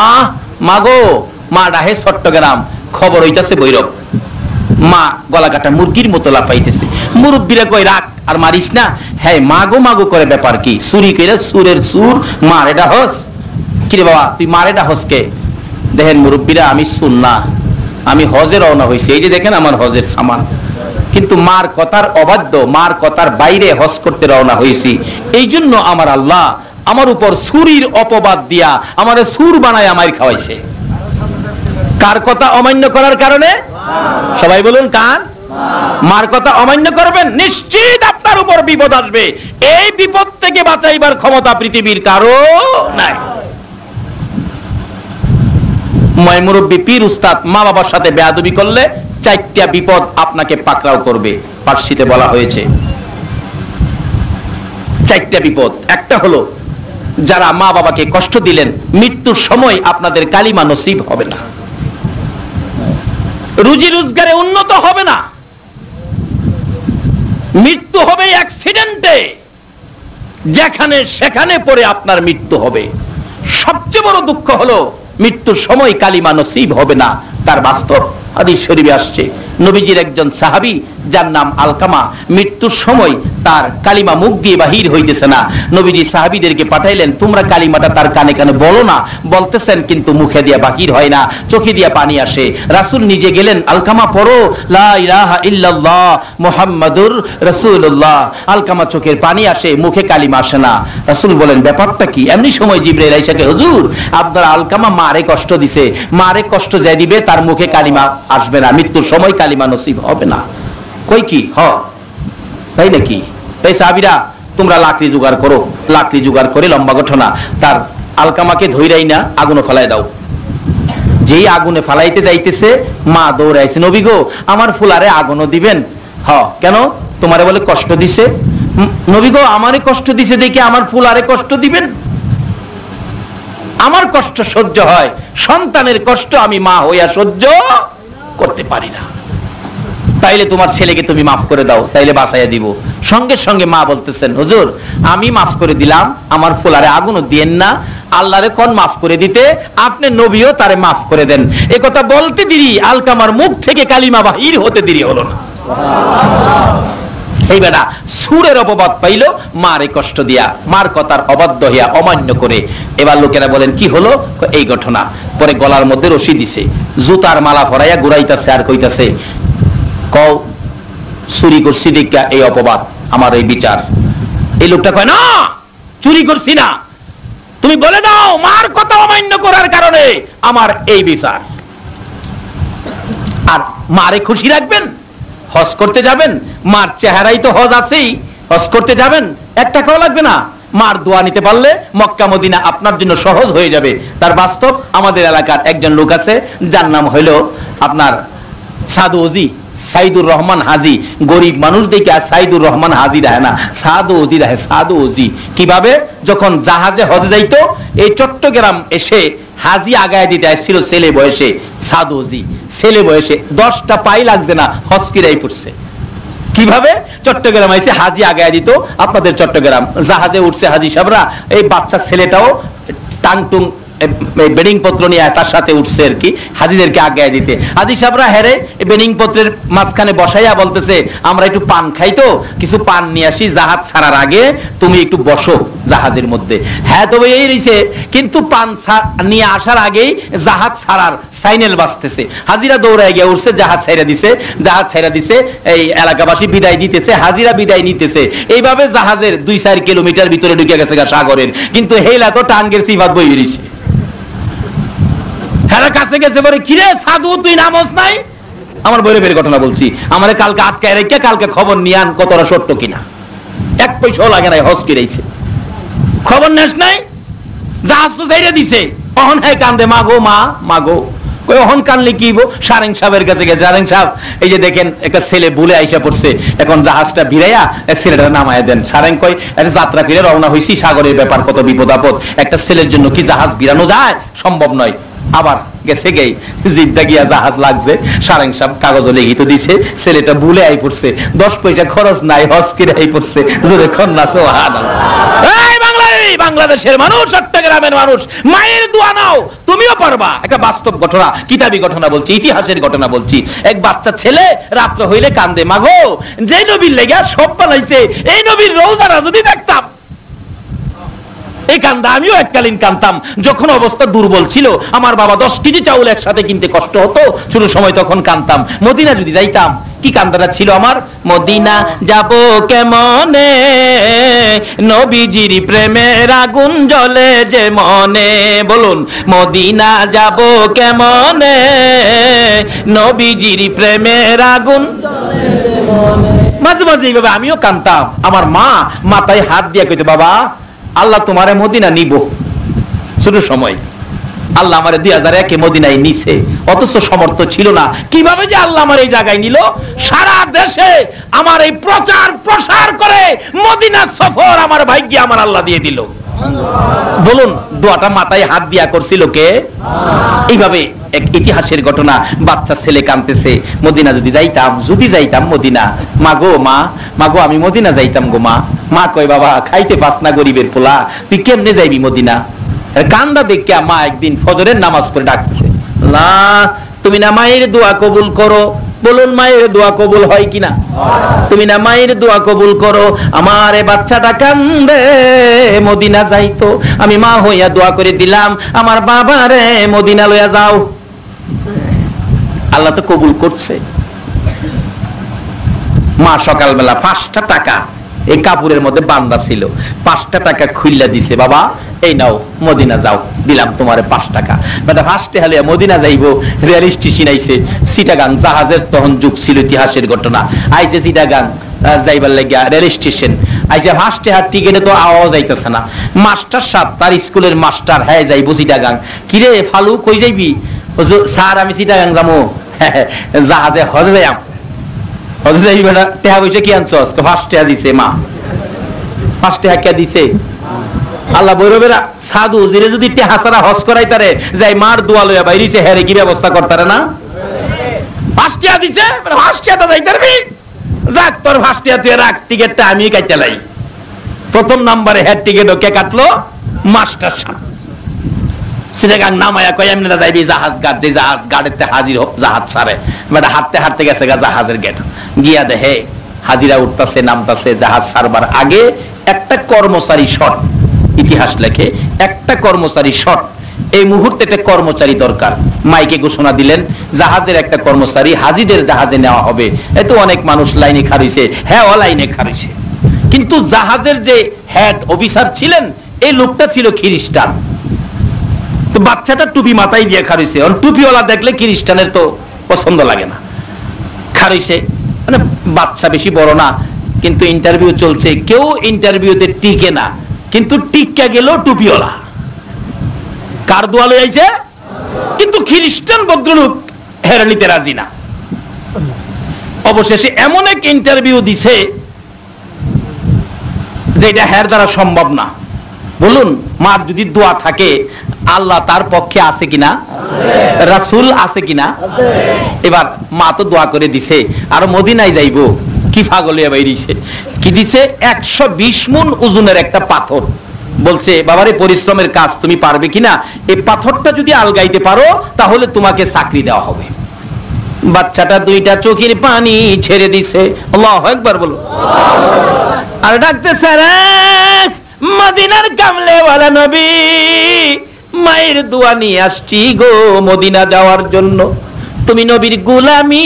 মা গো। মা ডাহে চট্টগ্রাম, খবর হইতাছে বৈরব। মা গলা কাটা মুরগির মতো লাফাইতেছে। মুরব্বীরা কই, রাখ আর মারিস না। হ্যাঁ মাগো মাগো করে ব্যাপার কি? চুরি কইরা সুরের সুর মার এটা হস। কিরে বাবা তুই মার এটা হসকে? দেখেন মুরব্বীরা, আমি সুন্নাহ, আমি হজে রওনা হয়েছি, এই যে দেখেন আমার হজের সামান, কিন্তু মার কথার অবাধ্য, মার কথার বাইরে হজ করতে রওনা হয়েছি। এই জন্য আমার আল্লাহ আমার উপর সুরির অপবাদ দিয়া আমারে সুর বানায় আমায় খাওয়াইছে। কার কথা অমান্য করার কারণে? সবাই বলুন কার? মার কথা অমান্য করবেন, নিশ্চিত আপনার উপর বিপদ আসবে। এই বিপদ থেকে বাঁচাইবার ক্ষমতা পৃথিবীর কারো নাই। ময় মুরব্বী পীর উস্তাদ মা বাবার সাথে বেয়াদবি করলে 4টা বিপদ আপনাকে পাকড়াও করবে। পার্সিতে বলা হয়েছে 4টা বিপদ। একটা হলো যারা মা বাবাকে কষ্ট দিলেন, মৃত্যুর সময় আপনাদের কালিমা নসিব হবে না, রুজি রোজগারে উন্নত হবে না, মৃত্যু হবে অ্যাক্সিডেন্টে, যেখানে সেখানে পড়ে আপনার মৃত্যু হবে। সবচেয়ে বড় দুঃখ হলো মৃত্যুর সময় কালিমা নসিব হবে না। তার বাস্তব হাদিস শরীফে আসছে, নবীজির একজন সাহাবী যার নাম আলকামা, মৃত্যুর সময় তার কালিমা মুখ দিয়ে বাহির হইতেছে না। নবীজি সাহাবীদেরকে পাঠাইলেন, তোমরা কালিমাটা তার কানে কানে বলো না। বলতেছেন কিন্তু মুখে দিয়া বাহির হয় না, চোখে দিয়া পানি আসে। রাসূল নিজে গেলেন, আলকামা পড়ো লা ইলাহা ইল্লাল্লাহ মুহাম্মাদুর রাসূলুল্লাহ। আলকামা চোখের পানি আসে, মুখে কালিমা আসে না। রাসূল বলেন, ব্যাপারটা কি? এমনি সময় জিবরাইল আইসাকে, হুজুর আপনার আলকামা মারে কষ্ট দিছে, মারে কষ্ট যে দিবে তার মুখে কালিমা আসবে না, মৃত্যুর সময় কালিমা নসিব হবে না। কই কি তাই নাকি? এই সাহাবীরা তোমরা লাকড়ি জোগাড় করো। লাকড়ি জোগাড় করে, লম্বা ঘটনা, তার আলকামাকে ধইরাই না আগুনে ফেলাই দাও। যেই আগুনে ফালাইতে যাইতেছে মা দৌড়াইছে, নবী গো আমার ফুলারে আগুনও দিবেন? কেন? তোমারে বলে কষ্ট দিছে। নবী গো আমারে কষ্ট দিছে দেখে আমার ফুলারে কষ্ট দিবেন? আমার কষ্ট সহ্য হয়, সন্তানের কষ্ট আমি মা হইয়া সহ্য করতে পারি না। তাইলে তোমার ছেলেকে তুমি মাফ করে দাও, তাইলে বাঁচাইয়া দিব। সঙ্গে সঙ্গে মা বলতেছেন, হুজুর আমি মাফ করে দিলাম, আমার ফুলারে আগুনও দিয়েন না। আল্লাহরে কোন মাফ করে দিতে, আপনি নবীও তারে মাফ করে দেন। এ কথা বলতে দেরি, আলকামার মুখ থেকে কালিমা বাহির হতে দেরি হলো না। এই বেটা সুরের অপবাদ পাইল, মারে কষ্ট দিয়া, মার কথার অবাধ্য হইয়া অমান্য করে। এবার লোকেরা বলেন কি হলো? এই ঘটনা। পরে গলার মধ্যে রশি দিছে, জুতার মালা ফরাইয়া ঘুরাইতেছে আর কইতাছে, কও চুরি করছি দেখা এই অপবাদ, আমার এই বিচার। এই লোকটা কয়, না চুরি করছি না, তুমি বলে দাও মার কথা অমান্য করার কারণে আমার এই বিচার। আর মারে খুশি রাখবেন, হজ করতে যাবেন, মার চেহারাই তো হজ আছেই, হজ করতে যাবেন, 1 টাকাও লাগবে না। মার দোয়া নিতে পারলে মক্কা মদিনা আপনার জন্য সহজ হয়ে যাবে। তার বাস্তব আমাদের এলাকার একজন লোক আছে, যার নাম হইল আপনার সাদু ওজি, সাইদুর রহমান হাজি। গরিব মানুষ দেখে আর সাইদুর রহমান হাজি রাহে না, সাদু ওজি রাহে। সাদু ওজি কিভাবে? যখন জাহাজে হজে যাইতো, এই চট্টগ্রাম এসে হাজি আগায় দিতে আসছিল ছেলে বয়সে। সাদু ওজি ছেলে বয়সে 10টা পাই লাগছে না, হজ কিরাই পড়ছে। কিভাবে? চট্টগ্রাম এসে হাজি আগায় দিত। আপনাদের চট্টগ্রাম জাহাজে উঠছে হাজি সাহেবরা, এই বাচ্চা ছেলেটাও টাংটুং বেডিং পত্র নিয়ে তার সাথে উঠছে আর কি, হাজিদেরকে আগায় দিতে। হাজি সাহেবরা হেরে বেডিং পত্রের মাঝখানে বসাইয়া বলতেছে, আমরা একটু পান খাই, তো কিছু পান নিয়ে আসি, জাহাজ ছাড়ার আগে তুমি একটু বসো জাহাজের মধ্যে। হ্যাঁ তবে এই রইছে, কিন্তু পান নিয়ে আসার আগেই জাহাজ ছাড়ার সাইনেল বাজতেছে। হাজিরা দৌড়ায় গিয়ে উঠছে, জাহাজ ছাইরা দিছে। জাহাজ ছাইরা দিছে, এই এলাকাবাসী বিদায় দিতেছে, হাজিরা বিদায় নিতেছে। এইভাবে জাহাজের 2-4 কিলোমিটার ভিতরে ঢুকে গেছে সাগরের, কিন্তু হেলা তো টাঙ্গের সিফাত বই রইছে। হেরা কাছে গেছে, বলে কিরে সাধু তুই নামস নাই? আমার বইরে বের ঘটনা বলছি, আমারে কালকে আটকায় রেখে কালকে খবর নিয়ে আন কতটা সত্য কিনা। 1 পয়সাও লাগে নাই, হজ কিরাইছে। খবর নেস নাই? জাহাজ তো ছাইরা দিছে। অহন হ্যাঁ কান্দে, মাগো মা মাগো। কই অহন কানলে কি হইব? সারেং সাহেবের কাছে গেছে। সারেং সাহেব, এই যে দেখেন একটা ছেলে ভুলে আইসা পড়ছে, এখন জাহাজটা ভিড়াইয়া ছেলেটা নামায়া দেন। সারেং কই, একটা যাত্রা ফিরে রওনা হইছি, সাগরের ব্যাপার কত বিপদ আপদ, একটা ছেলের জন্য কি জাহাজ ভিড়ানো যায়? সম্ভব নয়। আবার গেছে গেই জিদ্দা গিয়া জাহাজ লাগছে। সারেং সাহেব কাগজে লিখিত দিছে, ছেলেটা ভুলে আই পড়ছে, 10 পয়সা খরচ নাই, হজ কিনে আই পড়ছে। জোরে কন্যা সুবহানাল্লাহ। এই বাংলাদেশের মানুষ, চট্টগ্রামের মানুষ, মায়ের দোয়া নাও, তুমিও পারবা। একটা বাস্তব ঘটনা, কিতাবি ঘটনা বলছি, ইতিহাসের ঘটনা বলছি। এক বাচ্চা ছেলে রাত্র হইলে কান্দে, মাগো যে নবীর লেগা সব বানাইছে, এই নবীর রওজাটা যদি দেখতাম। এই কান্দা আমিও এককালীন কান্দতাম, যখন অবস্থা দুর্বল ছিল। আমার বাবা 10 কেজি চাউল একসাথে কিনতে কষ্ট হতো, শুরু সময় তখন কান্দতাম। মদিনা যদি যাইতাম, কি কান্দাটা ছিল আমার? মদিনা যাব কেমনে, নবীজির প্রেমের আগুন জ্বলে যে মনে। বলুন, মদিনা যাব কেমনে, নবীজির প্রেমের আগুন জ্বলে যে মনে। মাঝে মাঝে এইভাবে আমিও কাঁদতাম। আমার মা মাথায় হাত দিয়ে কইতে, বাবা আল্লাহ তোমারে মদিনা নিব। ছোট সময় আল্লাহ আমারে 2001-এ মদিনায় নিছে, অথচ সমর্থ ছিল না। কিভাবে যে আল্লাহ আমার এই জায়গায় নিল, সারা দেশে আমার এই প্রচার প্রসার করে মদিনা সফর আমার ভাগ্যে আমার আল্লাহ দিয়ে দিল। বলুন, দোয়াটা মাথায় হাত দিয়া করছিল কে? এইভাবে এক ইতিহাসের ঘটনা। বাচ্চা ছেলে কাঁদতেছে, মদিনা যদি যাইতাম মদিনা। মাগো মাগো আমি মদিনা যাইতাম গো মা। মা কয়, বাবা খাইতে পাস না গরিবের পোলা, তুই কেমনে যাইবি মদিনা? কান্দা দেখিয়া মা একদিন ফজরের নামাজ পড়ে ডাকতেছে, আল্লাহ তুমি না মায়ের দোয়া কবুল করো? বলুন, মায়ের দোয়া কবুল হয় কিনা? তুমি না মায়ের দোয়া কবুল করো? আমার এ বাচ্চাটা কান্দে, মদিনা যাইতো, আমি মা হইয়া দোয়া করে দিলাম, আমার বাবারে মদিনা লইয়া যাও। আল্লাহ তো কবুল করছে। মা সকালবেলা 5টা টাকা এই কাপড়ের মধ্যে বান্ধা ছিল, 5টা টাকা খুইল্লা দিছে, বাবা এই নাও মদিনা যাও, দিলাম তোমারে 5 টাকা। বেটা ফার্স্টে হালিয়া মদিনা যাইবো, রেল স্টেশন আইছে চিটাগাং, জাহাজের তখন যুগ ছিল, ইতিহাসের ঘটনা। আইছে চিটাগাং যাইবার লাগিয়া রেল স্টেশন আইছে, ফার্স্টে হাত টিকেটে তো আওয়াজ যাইতেছে না। মাস্টার সাহেব, তার স্কুলের মাস্টার, হ্যাঁ যাইবো চিটাগাং। কিরে ফালু কই যাইবি? স্যার আমি চিটাগাং যাবো, জাহাজে হজে যাইম। হজে যাইবি বেটা, টেহা পয়সা কি আনছস? ফার্স্ট টেহা দিছে মা। ফার্স্ট টেহা কে দিছে? আল্লাহ বৈরবেরা সাধু জিরে যদি টেহা ছাড়া হজ করাইতারে, যাই মার দোয়া লইয়া বাইরিছে, হ্যারে কি ব্যবস্থা করতারে না? ফার্স্ট টেহা দিছে, ফার্স্ট টেহাটা যাইতারবি, যাক তোর ফার্স্ট টেহা তুই রাখ, টিকেটটা আমি কাইতে লাই। প্রথম নম্বরে হেড টিকেটও কে কাটলো? মাস্টার সাহেব। চিটাগাং নামায়া কয়, এমনি যাইবি জাহাজ ঘাট, যে জাহাজ ঘাটেতে হাজির হোক জাহাজ ছাড়ে। বেটা হাঁটতে হাঁটতে গেছে গা জাহাজের গেট, গিয়া দেখে হাজিরা উঠতাছে নামতাছে। জাহাজ ছাড়বার আগে একটা কর্মচারী শট, ইতিহাস লেখে একটা কর্মচারী শট, এই মুহূর্তে একটা কর্মচারী দরকার। মাইকে ঘোষণা দিলেন, জাহাজের একটা কর্মচারী হাজিদের জাহাজে নেওয়া হবে। এত অনেক মানুষ লাইনে খাড়িয়েছে, হ্যাঁ ও লাইনে খাড়িয়েছে, কিন্তু জাহাজের যে হেড অফিসার ছিলেন, এই লোকটা ছিল খ্রিস্টান। তো বাচ্চাটা টুপি মাথায় দিয়ে খাড়িয়েছে, টুপিওয়ালা দেখলে খ্রিস্টানের তো পছন্দ লাগে না। খাড়িয়েছে মানে বাচ্চা বেশি বড় না, কিন্তু ইন্টারভিউ চলছে, কেউ ইন্টারভিউতে টিকে না, কিন্তু টিকা গেল টুপিওয়ালা। কার দোয়া লই আইছে? কিন্তু খ্রিস্টান ভদ্রলোক হেরে নিতে রাজি না। অবশেষে এমন এক ইন্টারভিউ দিছে যেটা হের দ্বারা সম্ভব না। বলুন, মার যদি দোয়া থাকে, আল্লাহ তার পক্ষে আছে কিনা? রাসূল আছে কিনা? এবার মা তো দোয়া করে দিছে, আর মদিনায় যাইবো, কি পাগলিয়া বাইরিছে, কি দিছে? 120 মুন ওজনের একটা পাথর। বলছে, বাবারে পরিশ্রমের কাজ তুমি পারবে কিনা? এই পাথরটা যদি আলগাইতে পারো তাহলে তোমাকে চাকরি দেওয়া হবে। বাচ্চাটা 2টা চোখের পানি ছেড়ে দিছে। আল্লাহু আকবার বলো। আর ডাকতেছে, রে মদিনার কামলেওয়ালা নবী, মায়ের দোয়া নিয়ে আসছি গো মদিনা যাওয়ার জন্য। তুমি নবীর গোলামি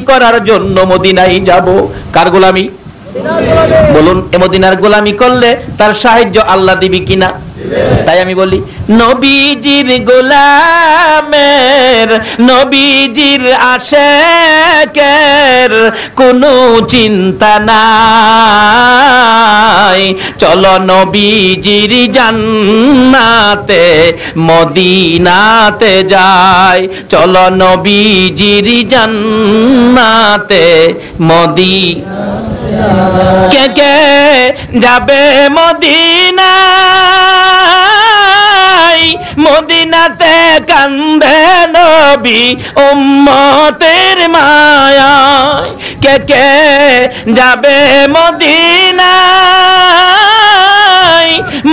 করার জন্য মদিনায় যাব। কার গোলামি? বলুন, এ মদিনার গোলামি করলে তার সাহায্য আল্লাহ দিবি কিনা? তাই আমি বলি, নবীজির গোলামের, নবীজির আশেকের কোনো চিন্তা নাই। চলো নবীজির জান্নাতে মদিনাতে যাই, চলো নবীজির জান্নাতে মদিনাতে। কে কে যাবে মদিনায়? মদিনাতে কান্দে নবী উম্মতের মায়ায়। কে কে যাবে মদিনায়?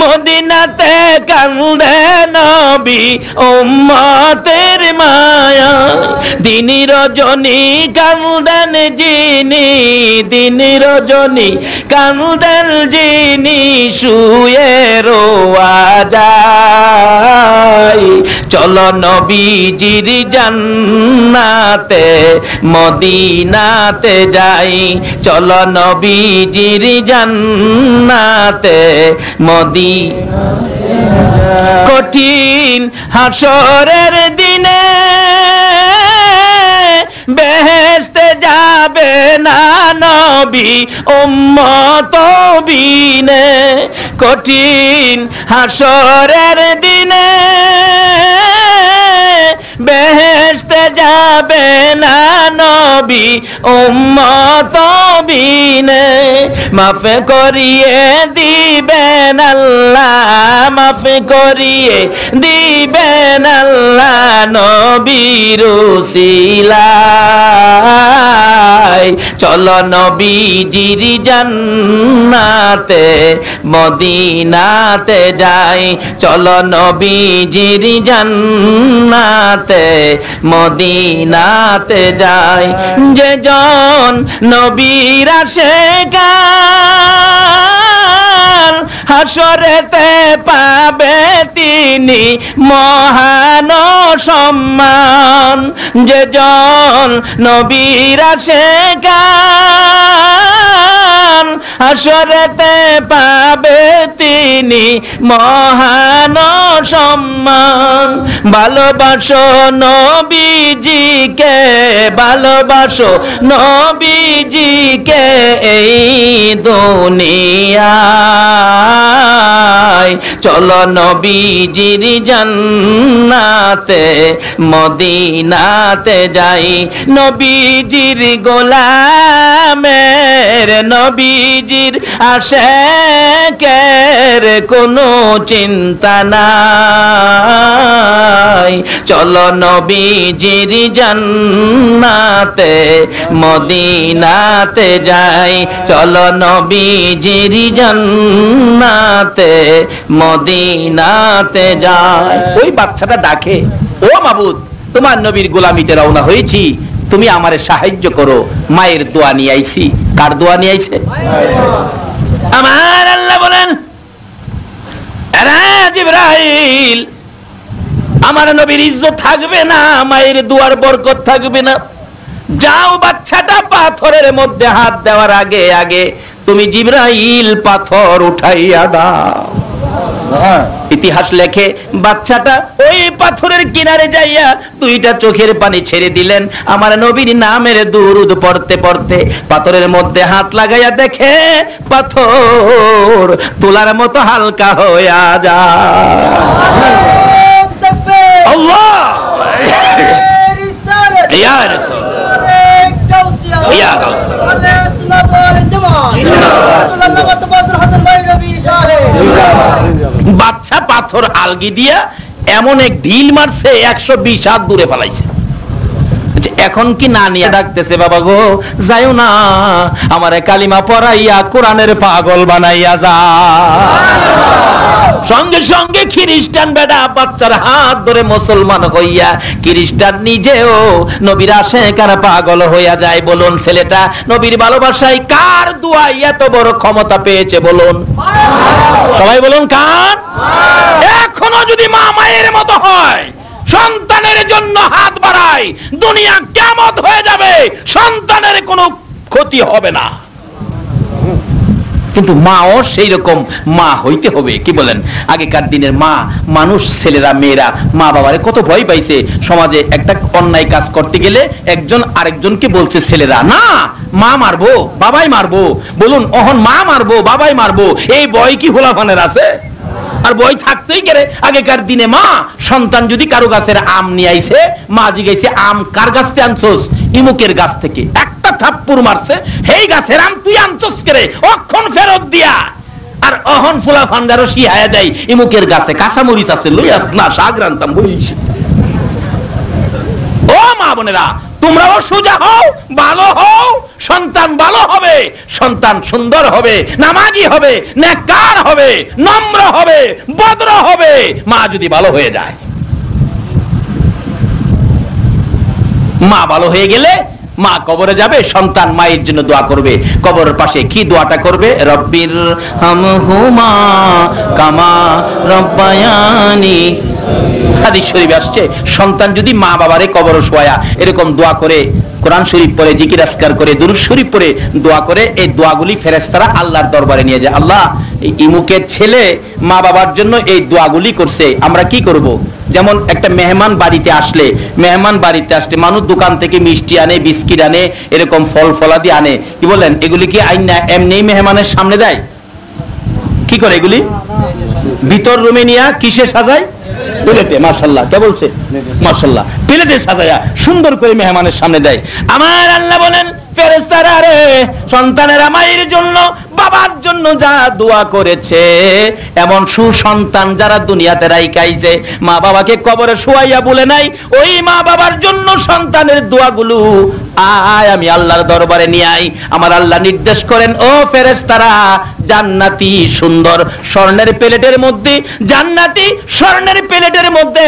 মদিনাতে কান্দে কান্দে নবী উম্মতের মায়া দিন রজনী কান্দেন যিনি দিন রজনী কান্দেন যিনি শুয়ে রোয়া যায় চলো নবীজির জান্নাতে মদিনাতে যাই চলো নবীজির জান্নাতে মদিনাতে কঠিন হাসরের দিনে বেহেশতে যাবে না নবী উম্মত বিনে কঠিন হাসরের দিনে বেহেশতে যাবে না নবী উম্মত বিনে মাফ করিয়ে দিবেন আল্লাহ মাফ করিয়ে দিবেন আল্লাহ নবীর উসিলায় চলো নবীজির জান্নাতে মদিনাতে যাই চলো নবীজির জান্নাতে মদিনাতে যাই যে জন নবীর আশিকার হাসরেতে পাবে তিনি মহান সম্মান যে জন নবীর আশিকার হাসরেতে পাবে তিনি মহান সম্মান ভালোবাসো নবীজিকে ভালোবাসো নবীজিকে এই দুনিয়ায় চলো নবীজির জান্নাতে মদিনাতে যাই নবীজির গোলামের নবীজির আশিকের কোনো চিন্তা নাই চলো নবীজির জান্নাতে মদিনাতে যাই চলো নবীজির জান্নাতে মদিনাতে যাই ওই বাচ্চাটা ডাকে ও মাবুদ তোমার নবীর গোলামিতে রওনা হয়েছি তুমি আমারে সাহায্য করো মায়ের দোয়া নিয়ে আইছি কার দোয়া নিয়ে আইছে আমার আল্লাহ বলেন জিবরাইল আমার নবীর ইজ্জত থাকবে না মায়ের দোয়ার বরকত থাকবে না যাও বাচ্চাটা পাথরের মধ্যে হাত দেওয়ার আগে আগে তুমি জিবরাইল পাথর উঠাইয়া দাও ইতিহাস লেখে বাচ্চাটা ওই পাথরের কিনারে যাইয়া দুইটা চোখের পানি ছেড়ে দিলেন আমার নবীর নামের দুরূদ পড়তে পড়তে পাথরের মধ্যে হাত লাগাইয়া দেখে পাথর তোলার মতো হালকা হইয়া যায় আল্লাহ ইয়া রাসূল ইয়া রাসূল বাচ্চা পাথর আলগি দিয়া এমন এক ঢিল মারছে 120 হাত দূরে ফেলাইছে এখন কি না নিয়ে ডাকতেছে বাবা গো যাইও না আমারে কালিমা পড়াইয়া কোরআনের পাগল বানাইয়া যা সঙ্গে সঙ্গে খ্রিস্টান বেটা বাচ্চার হাত ধরে মুসলমান হইয়া খ্রিস্টান নিজেও নবীর আশিকার পাগল হইয়া যায় বলুন ছেলেটা নবীর ভালোবাসায় কার দোয়ায় এত বড় ক্ষমতা পেয়েছে বলুন সবাই বলুন কার এখনো যদি মা মায়ের মতো হয় সন্তানের জন্য হাত বাড়ায় দুনিয়া কিয়ামত হয়ে যাবে সন্তানের কোনো ক্ষতি হবে না কিন্তু মাও সেই রকম মা হইতে হবে কি বলেন আগেকার দিনের মা মানুষ ছেলেরা মেয়েরা মা বাবারে কত ভয় পাইছে সমাজে একটা অন্যায় কাজ করতে গেলে একজন আরেকজনকে বলছে ছেলেরা না মা মারবো বাবাই মারবো বলুন অহন মা মারবো বাবাই মারবো এই ভয় কি হোলাফানের আছে আর বই থাকতেই গেলে আগেকার দিনে মা সন্তান যদি কারো গাছের আম নিয়ে আইছে মা জিজ্ঞাসা আম কার গাছ থেকে আনছস ইমুকের গাছ থেকে একটা থাপ্পড় মারছে হেই গাছের আম তুই আনছস করে অক্ষণ ফেরত দিয়া আর অহন ফুলা ফান্দারও শিহায়া দেয় ইমুকের গাছে কাঁচা মরিচ আছে লই আস না শাক রান্তাম বইছে ও মা বোনেরা তোমরাও সোজা হও, ভালো হও, সন্তান ভালো হবে, সন্তান সুন্দর হবে, নামাজি হবে, নেককার হবে, নম্র হবে, ভদ্র হবে। মা যদি ভালো হয়ে যায়, মা ভালো হয়ে গেলে মা কবরে যাবে, সন্তান মায়ের জন্য দোয়া করবে। কবরের পাশে কি দোয়াটা করবে? রব্বির হামহুমা কামা রব্বায়ানি। হাদিস শরীফে আসছে, সন্তান যদি মা বাবারে কবরে শোয়া এরকম দোয়া করে, কোরআন শরীফ পড়ে, জিকির আজকার করে, দুরূদ শরীফ পড়ে দোয়া করে, এই দোয়াগুলি ফেরেশতারা আল্লাহর দরবারে নিয়ে যায়। আল্লাহ, এই ইমুকের ছেলে মা বাবার জন্য এই দোয়াগুলি করছে, আমরা কি করব? যেমন একটা মেহমান বাড়িতে আসলে, মানুষ দোকান থেকে মিষ্টি আনে, বিস্কিট আনে, এরকম ফল ফলাদি আনে, কি বলেন, এগুলি কি আইনা এমনি মেহমানের সামনে দেয়? কি করে এগুলি? ভিতর রুমে নিয়ে কিসে সাজায়? প্লেটে। মাশাআল্লাহ, কে বলছে? মাশাআল্লাহ, প্লেটে সাজায়া সুন্দর করে মেহমানের সামনে দেয়। আমার আল্লাহ বলেন, ফেরেশতারা রে, সন্তানেরা মায়ের জন্য বাবার জন্য যা দোয়া করেছে, এমন সুসন্তান যারা দুনিয়াতে রাইখাইছে, মা বাবাকে কবরে শোয়াইয়া বলে নাই, ওই মা বাবার জন্য সন্তানের দোয়াগুলো আয় আমি আল্লাহর দরবারে নিয়ে আই। আমার আল্লাহ নির্দেশ করেন, ও ফেরেশতারা, জান্নাতি সুন্দর স্বর্ণের প্লেটের মধ্যে, জান্নাতি স্বর্ণের প্লেটের মধ্যে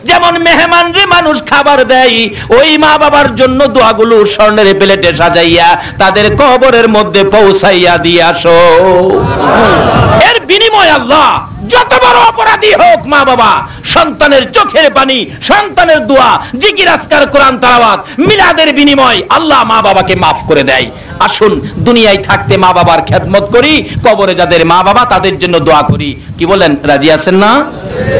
যেমন মেহমান রে মানুষ খাবার দেয়, ওই মা বাবার জন্য দোয়াগুলো স্বর্ণের প্লেটে সাজাইয়া তাদের কবরের মধ্যে পৌঁছাইয়া দিয়ে আসো। এর বিনিময় আল্লাহ যত বড় অপরাধী হোক মা বাবা, সন্তানের চোখের পানি, সন্তানের দোয়া, জিকির আজকার, কোরআন তেলাওয়াত, মিলাদের বিনিময় আল্লাহ মা বাবাকে মাফ করে দেয়। আসুন দুনিয়ায় থাকতে মা বাবার খেদমত করি, কবরে যাদের মা বাবা তাদের জন্য দোয়া করি। কি বলেন, রাজি আছেন না?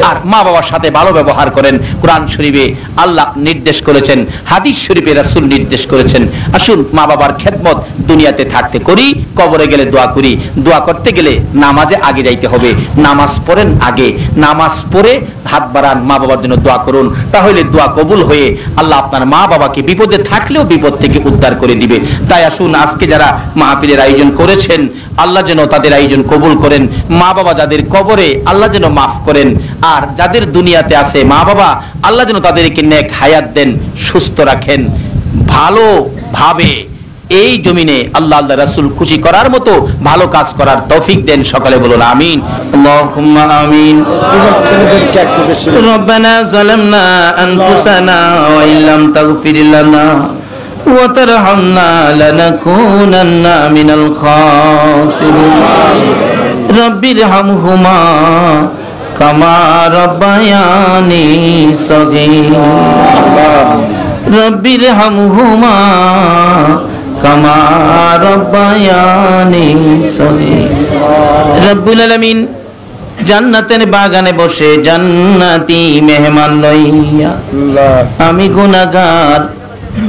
আর মা বাবার সাথে ভালো ব্যবহার করেন। কোরআন শরীফে আল্লাহ নির্দেশ করেছেন, হাদিস শরীফে রাসূল নির্দেশ করেছেন। আসুন মা বাবার খেদমত দুনিয়াতে থাকতে করি, কবরে গেলে দোয়া করি। দোয়া করতে গেলে নামাজে আগে যাইতে হবে, নামাজ পড়েন আগে, নামাজ পড়ে হাত বাড়ান, মা বাবার জন্য দোয়া করুন, তাহলে দোয়া কবুল হয়ে আল্লাহ আপনার মা বাবাকে বিপদে থাকলেও বিপদ থেকে উদ্ধার করে দিবে। তাই আসুন আজকে যারা মাহফিলের আয়োজন করেছেন, আল্লাহ যেন তাদের আয়োজন কবুল করেন। মা বাবা যাদের কবরে, আল্লাহ যেন মাফ করেন। আর যাদের দুনিয়াতে আছে মা বাবা, আল্লাহ যেন তাদেরকে নেক হায়াত দেন, সুস্থ রাখেন, ভালো ভাবে এই জমিনে আল্লাহ আল্লাহ রাসূল খুশি করার মতো ভালো কাজ করার তৌফিক দেন। সকালে বলুন আমিন, আল্লাহুম্মা আমিন। রব্বানা যালামনা আনফুসানা ওয়া ইল্লাম তাগফির লানা ওয়া তারহামনা লানাকুনান্না মিনাল খাসিরিন। রব্বিরহামহুমা কামা রাব্বায়ানি সগীরা। রব্বিরহামহুমা কামা রাব্বায়ানি সগীরা। রব্বুল আলামিন জান্নাতের বাগানে বসে জান্নাতি মেহমান লইয়া আমি গুনাহগার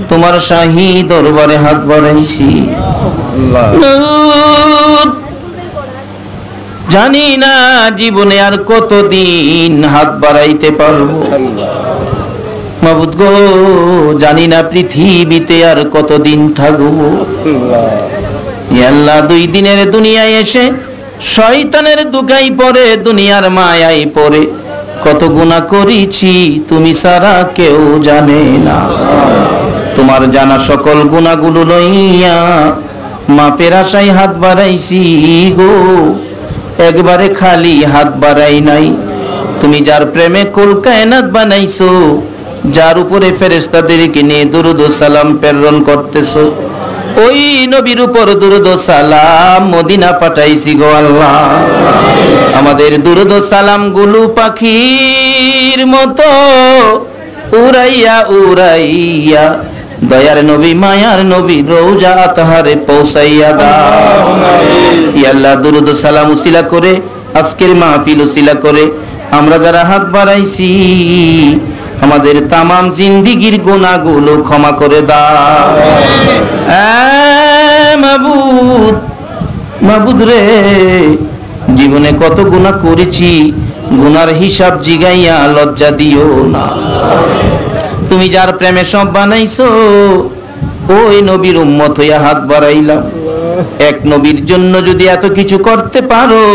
তোমার শাহী দরবারে হাত বাড়াইছি। জানি না জীবনে আর কতদিন হাত বাড়াইতে পারবো। মাবুদ গো, জানি না পৃথিবীতে আর কতদিন থাকবো। আল্লাহ, 2 দিনের দুনিয়ায় এসে শয়তানের দুগাই পড়ে, দুনিয়ার মায়াই পড়ে কত গুনাহ করেছি, তুমি ছাড়া কেউ জানে না। তোমার জানা সকল গুনাহগুলো লইয়া মাপের আশায় হাত বাড়াইছি গো, একবারে খালি হাত বাড়াই নাই। তুমি যার প্রেমে কুল কায়নাত বানাইছো, যার উপরে ফেরেশতাদেরকে নিয়ে দুরূদ ও সালাম প্রেরণ করতেছো, ওই নবীর উপর দুরূদ ও সালাম মদিনা পাঠাইছি গো আল্লাহ। আমাদের দুরূদ ও সালাম গুলো পাখির মতো উড়াইয়া উড়াইয়া দয়ার নবী মায়ার নবী রওজা আতহারে পৌঁছাইয়া দাও। ইয়া আল্লাহ, দুরূদ ও সালাম উসিলা করে, আজকের মাহফিল উসিলা করে আমরা যারা হাত বাড়াইছি, আমাদের তামাম জিন্দেগীর গুনাহগুলো ক্ষমা করে দাও। মাবুদ, মাবুদ রে, জীবনে কত গুনাহ করেছি, গুনার হিসাব জিগাইয়া লজ্জা দিও না। তুমি যার প্রেমে সব বানাইছো, ওই নবীর উম্মত হইয়া হাত বাড়াইলাম। এক নবীর জন্য যদি এত কিছু করতে পারো,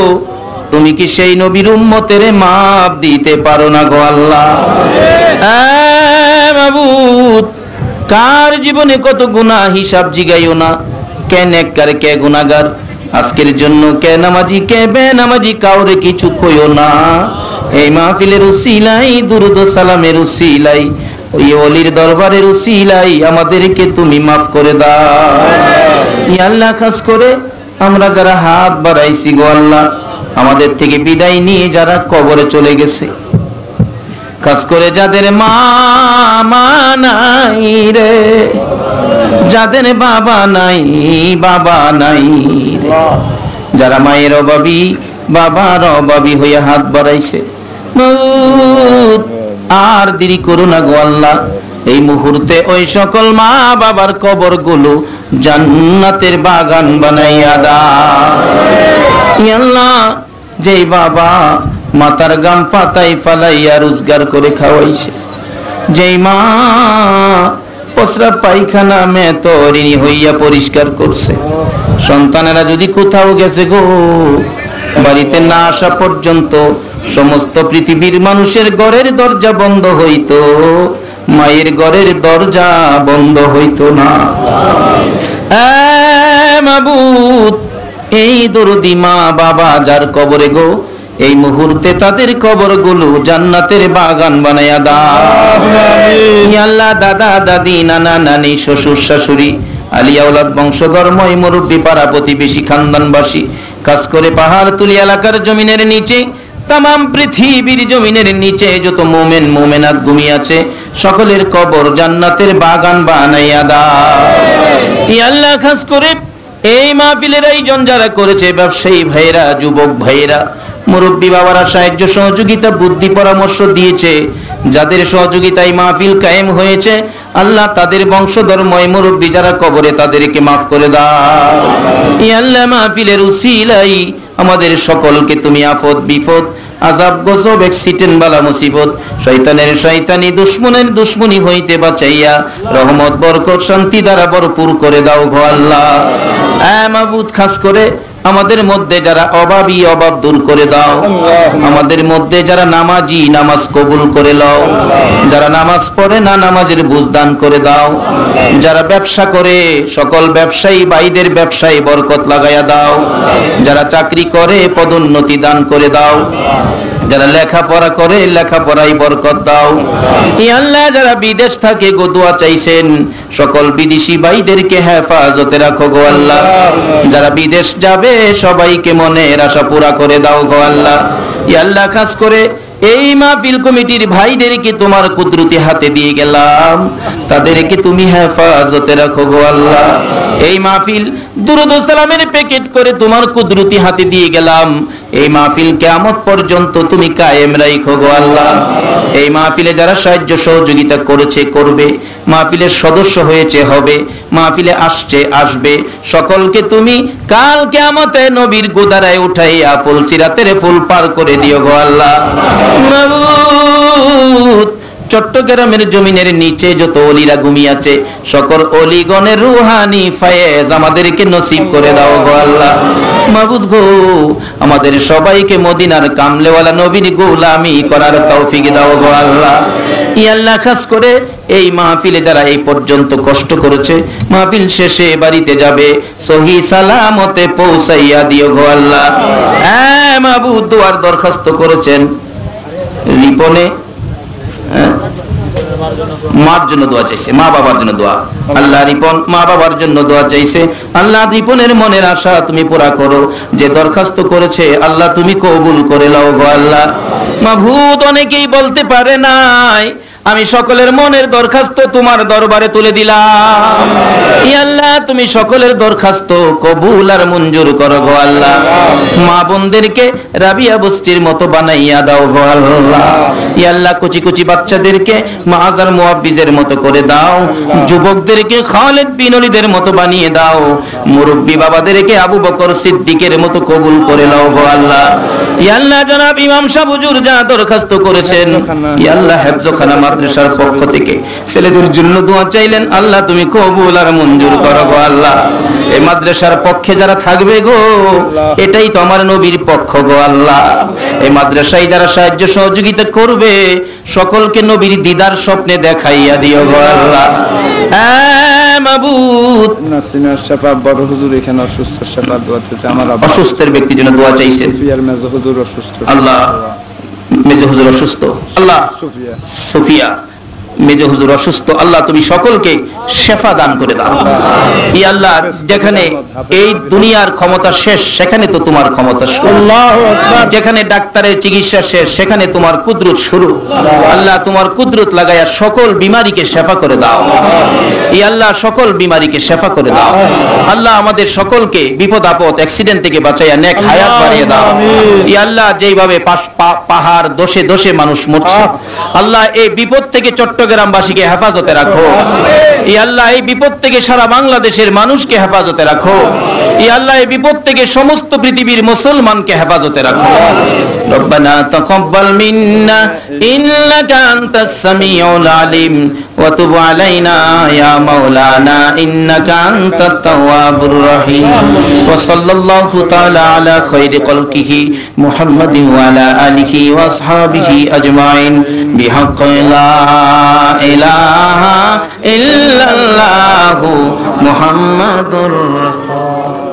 তুমি কি সেই নবীর উম্মতের মাপ দিতে পারো না গো আল্লাহ? মাবুদ, কার জীবনে কত গুনাহ হিসাব জিগাইও না। কে নেককার কে গুনাহগার, আজকের জন্য কে নামাজি কে বেনামাজি কাউরে কিছু কইও না। এই মাহফিলের উসিলাই দুরুদ ও সালামের উসিলাই ওই ওলির দরবারের উসিলাই আমাদেরকে তুমি মাফ করে দাও ইয়া আল্লাহ। খাস করে আমরা যারা হাত বাড়াইছি গো আল্লাহ, আমাদের থেকে বিদায় নিয়ে যারা কবরে চলে গেছে, খাস করে যাদের মা নাই রে, যাদের বাবা নাই রে, যারা মায়ের অভাবী বাবার অভাবী হয়ে হাত বাড়াইছে, আর দেরি করো না গো আল্লাহ। এই মুহূর্তে ওই সকল মা বাবার কবর গুলো জান্নাতের বাগান বানাইয়া দাও ইয়া আল্লাহ। যেই বাবা মাথার গাম পাতায় ফালাইয়া রোজগার করে খাওয়াইছে, যেই মা প্রস্রাব পায়খানা মেতরিনী হইয়া পরিষ্কার করছে, সন্তানেরা যদি কোথাও গেছে গো, বাড়িতে না আসা পর্যন্ত সমস্ত পৃথিবীর মানুষের ঘরের দরজা বন্ধ হইতো, মায়ের ঘরের দরজা বন্ধ হইতো না। মাবুদ, এই দরদি মা বাবা যার কবরে গো, এই মুহূর্তে তাদের কবরগুলো জান্নাতের বাগান বানায়া দাও ইয়া আল্লাহ। দাদা দাদি নানা নানি শ্বশুর শাশুড়ি আলিয়া আওলাদ বংশধর মই মুরব্বী পাড়া প্রতিবেশী খানদানবাসী, খাস করে পাহাড়তুলি এলাকার জমিনের নিচে, তামাম পৃথিবীর জমিনের নিচে যত মুমিন মুমিনাত ঘুমিয়ে আছে, সকলের কবর জান্নাতের বাগান বানাইয়া দাও ইয়া আল্লাহ। খাস করে এই মাহফিলের আয়োজন যারা করেছে, ব্যবসায়ী ভাইরা, যুবক ভাইরা, মুরব্বী বাবারা সাহায্য সহযোগিতা বুদ্ধি পরামর্শ দিয়েছে, যাদের সহযোগিতায় মাহফিল কায়েম হয়েছে, আল্লাহ তাদের বংশধর ময় মুরব্বী যারা কবরে, তাদেরকে মাফ করে দাও ইয়া আল্লাহ। মাহফিলের উসিলাই আমাদের সকলকে তুমি আফত বিপদ আযাব গজব অ্যাক্সিডেন্ট বালা মুসিবত শয়তানের শয়তানি দুশমনের দুশমনি হইতে বাঁচাইয়া রহমত বরকত শান্তি দ্বারা ভরপুর করে দাও গো আল্লাহ। মাবুদ, খাস করে আমাদের মধ্যে যারা অভাবী অভাব দূর করে দাও, আমাদের মধ্যে যারা নামাজি নামাজ কবুল করে লও, যারা নামাজ পড়ে না নামাজের বুঝ দান করে দাও, যারা ব্যবসা করে সকল ব্যবসায়ী ভাইদের ব্যবসায় বরকত লাগাইয়া দাও, যারা চাকরি করে পদোন্নতি দান করে দাও, যারা লেখাপড়া করে লেখাপড়ায় বরকত দাও ইয়া আল্লাহ। যারা বিদেশ থাকে গো দোয়া চাইছেন, সকল বিদেশি ভাইদেরকে হেফাজতে রাখো গো আল্লাহ। যারা বিদেশ যাবে সবাইকে মনের আশা পুরা করে দাও গো আল্লাহ ইয়া আল্লাহ। খাস করে এই মাহফিল কমিটির ভাইদেরকে তোমার কুদরতি হাতে দিয়ে গেলাম, তাদেরকে তুমি হেফাজতে রাখো গো আল্লাহ। এই মাহফিল দুরূদ ও সালামের প্যাকেট করে তোমার কুদরতি হাতে দিয়ে গেলাম, এই মাহফিল কিয়ামত পর্যন্ত তুমি কায়েম রাখো গো আল্লাহ। এই মাহফিলে যারা সাহায্য সহযোগিতা করেছে করবে, মাহফিলের সদস্য হয়েছে হবে, মাহফিলে আসছে আসবে, সকলকে তুমি কাল কিয়ামতে নবীর গোদারায় উঠাইয়া ফুল সিরাতের ফুল পার করে দিও গো আল্লাহ। মাবুদ, চট্টগ্রামের জমিনের নিচে যত ওলিরা ঘুমিয়ে আছে, সকল ওলিগণের রুহানি ফায়েজ আমাদেরকে নসিব করে দাও গো আল্লাহ। মাবুদ গো, আমাদের সবাইকে মদিনার কামলেওয়ালা নবীর গোলামি করার তৌফিক দাও গো আল্লাহ ইয়া আল্লাহ। খাস করে এই মাহফিলে যারা এই পর্যন্ত কষ্ট করেছে, মাহফিল শেষে বাড়িতে যাবে সহি সালামতে পৌঁছাইয়া দিও গো আল্লাহ। হ্যাঁ মাবুদ, দোয়ার দরখাস্ত করেছেন রিপনে, মার জন্য দোয়া চাইছে, মা বাবার জন্য দোয়া। আল্লাহ রিপন মা বাবার জন্য দোয়া চাইছে, আল্লাহ রিপনের মনের আশা তুমি পুরা করো, যে দরখাস্ত করেছে আল্লাহ তুমি কবুল করে নাও গো আল্লাহ। মাবুদ, অনেকেই বলতে পারে নাই, আমি সকলের মনের দরখাস্ত তোমার দরবারে তুলে দিলাম ইয়া আল্লাহ। তুমি সকলের দরখাস্ত কবুল আর মঞ্জুর করো গো আল্লাহ। মা বোনদেরকে রাবিয়া বস্তির মতো বানাইয়া দাও গো আল্লাহ ইয়া আল্লাহ। কুচি কুচি বাচ্চাদেরকে মাজার মুআব্বিজের মতো করে দাও, যুবকদেরকে খালিদ বিন ওলীদের মতো বানিয়ে দাও, মুরব্বী বাবাদেরকে আবু বকর সিদ্দিকের মতো কবুল করে নাও গো আল্লাহ। ইয়া আল্লাহ জনাব ইমাম সাহেব হুজুর যা দরখাস্ত করেছেন, ইয়া আল্লাহ হেফজখানা মাদ্রাসার পক্ষ থেকে ছেলেদের জন্য দোয়া চাইলেন, আল্লাহ তুমি কবুল আর মঞ্জুর করো গো আল্লাহ। এই মাদ্রাসার পক্ষে যারা থাকবে গো, এটাই তো আমার নবীর পক্ষ গো আল্লাহ। এই মাদ্রাসায় যারা সাহায্য সহযোগিতা করবে, সকলকে নবীর দিদার স্বপ্নে দেখাইয়া দিও গো আল্লাহ। হ্যাঁ মাবুদ, নাসিনা শাফা বড় হুজুর এখানে অসুস্থ, শাফা দোয়া চাইছে। আমার অসুস্থের ব্যক্তির জন্য দোয়া চাইছেন। সুফিয়ার মেজো হুজুর অসুস্থ, আল্লাহ মেজো হুজুর অসুস্থ, আল্লাহ সুফিয়া সুফিয়া মেজো হুজুর অসুস্থ, আল্লাহ তুমি সকলকে শেফা দান করে দাও। ই আল্লাহ, যেখানে এই দুনিয়ার ক্ষমতা শেষ, সেখানে তো তোমার ক্ষমতা শুরু। যেখানে ডাক্তারের চিকিৎসা শেষ, সেখানে তোমার কুদরত শুরু। আল্লাহ তোমার কুদরত লাগাইয়া সকল বিমারীকে শেফা করে দাও। ই আল্লাহ সকল বিমারীকে শেফা করে দাও। আল্লাহ আমাদের সকলকে বিপদ আপদ অ্যাক্সিডেন্ট থেকে বাঁচাইয়া নেক হায়াত বাড়িয়ে দাও। ই আল্লাহ যেইভাবে পাহাড় দোষে দোষে মানুষ মরছে, আল্লাহ এই বিপদ থেকে চট্টগ্রামবাসীকে হেফাজতে রাখো। ই আল্লাহ এই বিপদ থেকে সারা বাংলাদেশের মানুষকে হেফাজতে রাখো। ই আল্লাহ এই বিপদ থেকে সমস্ত পৃথিবীর মুসলমানকে হেফাজতে রাখো। রব্বানা তাকাব্বাল মিন্না ইন্নাকা আনতাস সামিউল আলিম ওয়া তুব আলাইনা ইয়া মাওলানা ইন্নাকা আনতাত তাওয়াবুর রহিম। ওয়া সাল্লাল্লাহু তাআলা আলা খায়রি খালকিহি মুহাম্মাদিন ওয়া আলা আলিহি ওয়া আসহাবিহি আজমাইন বিহাক্কি লা ইলাহা ইল্লাল্লাহু মুহাম্মাদুর রাসূল।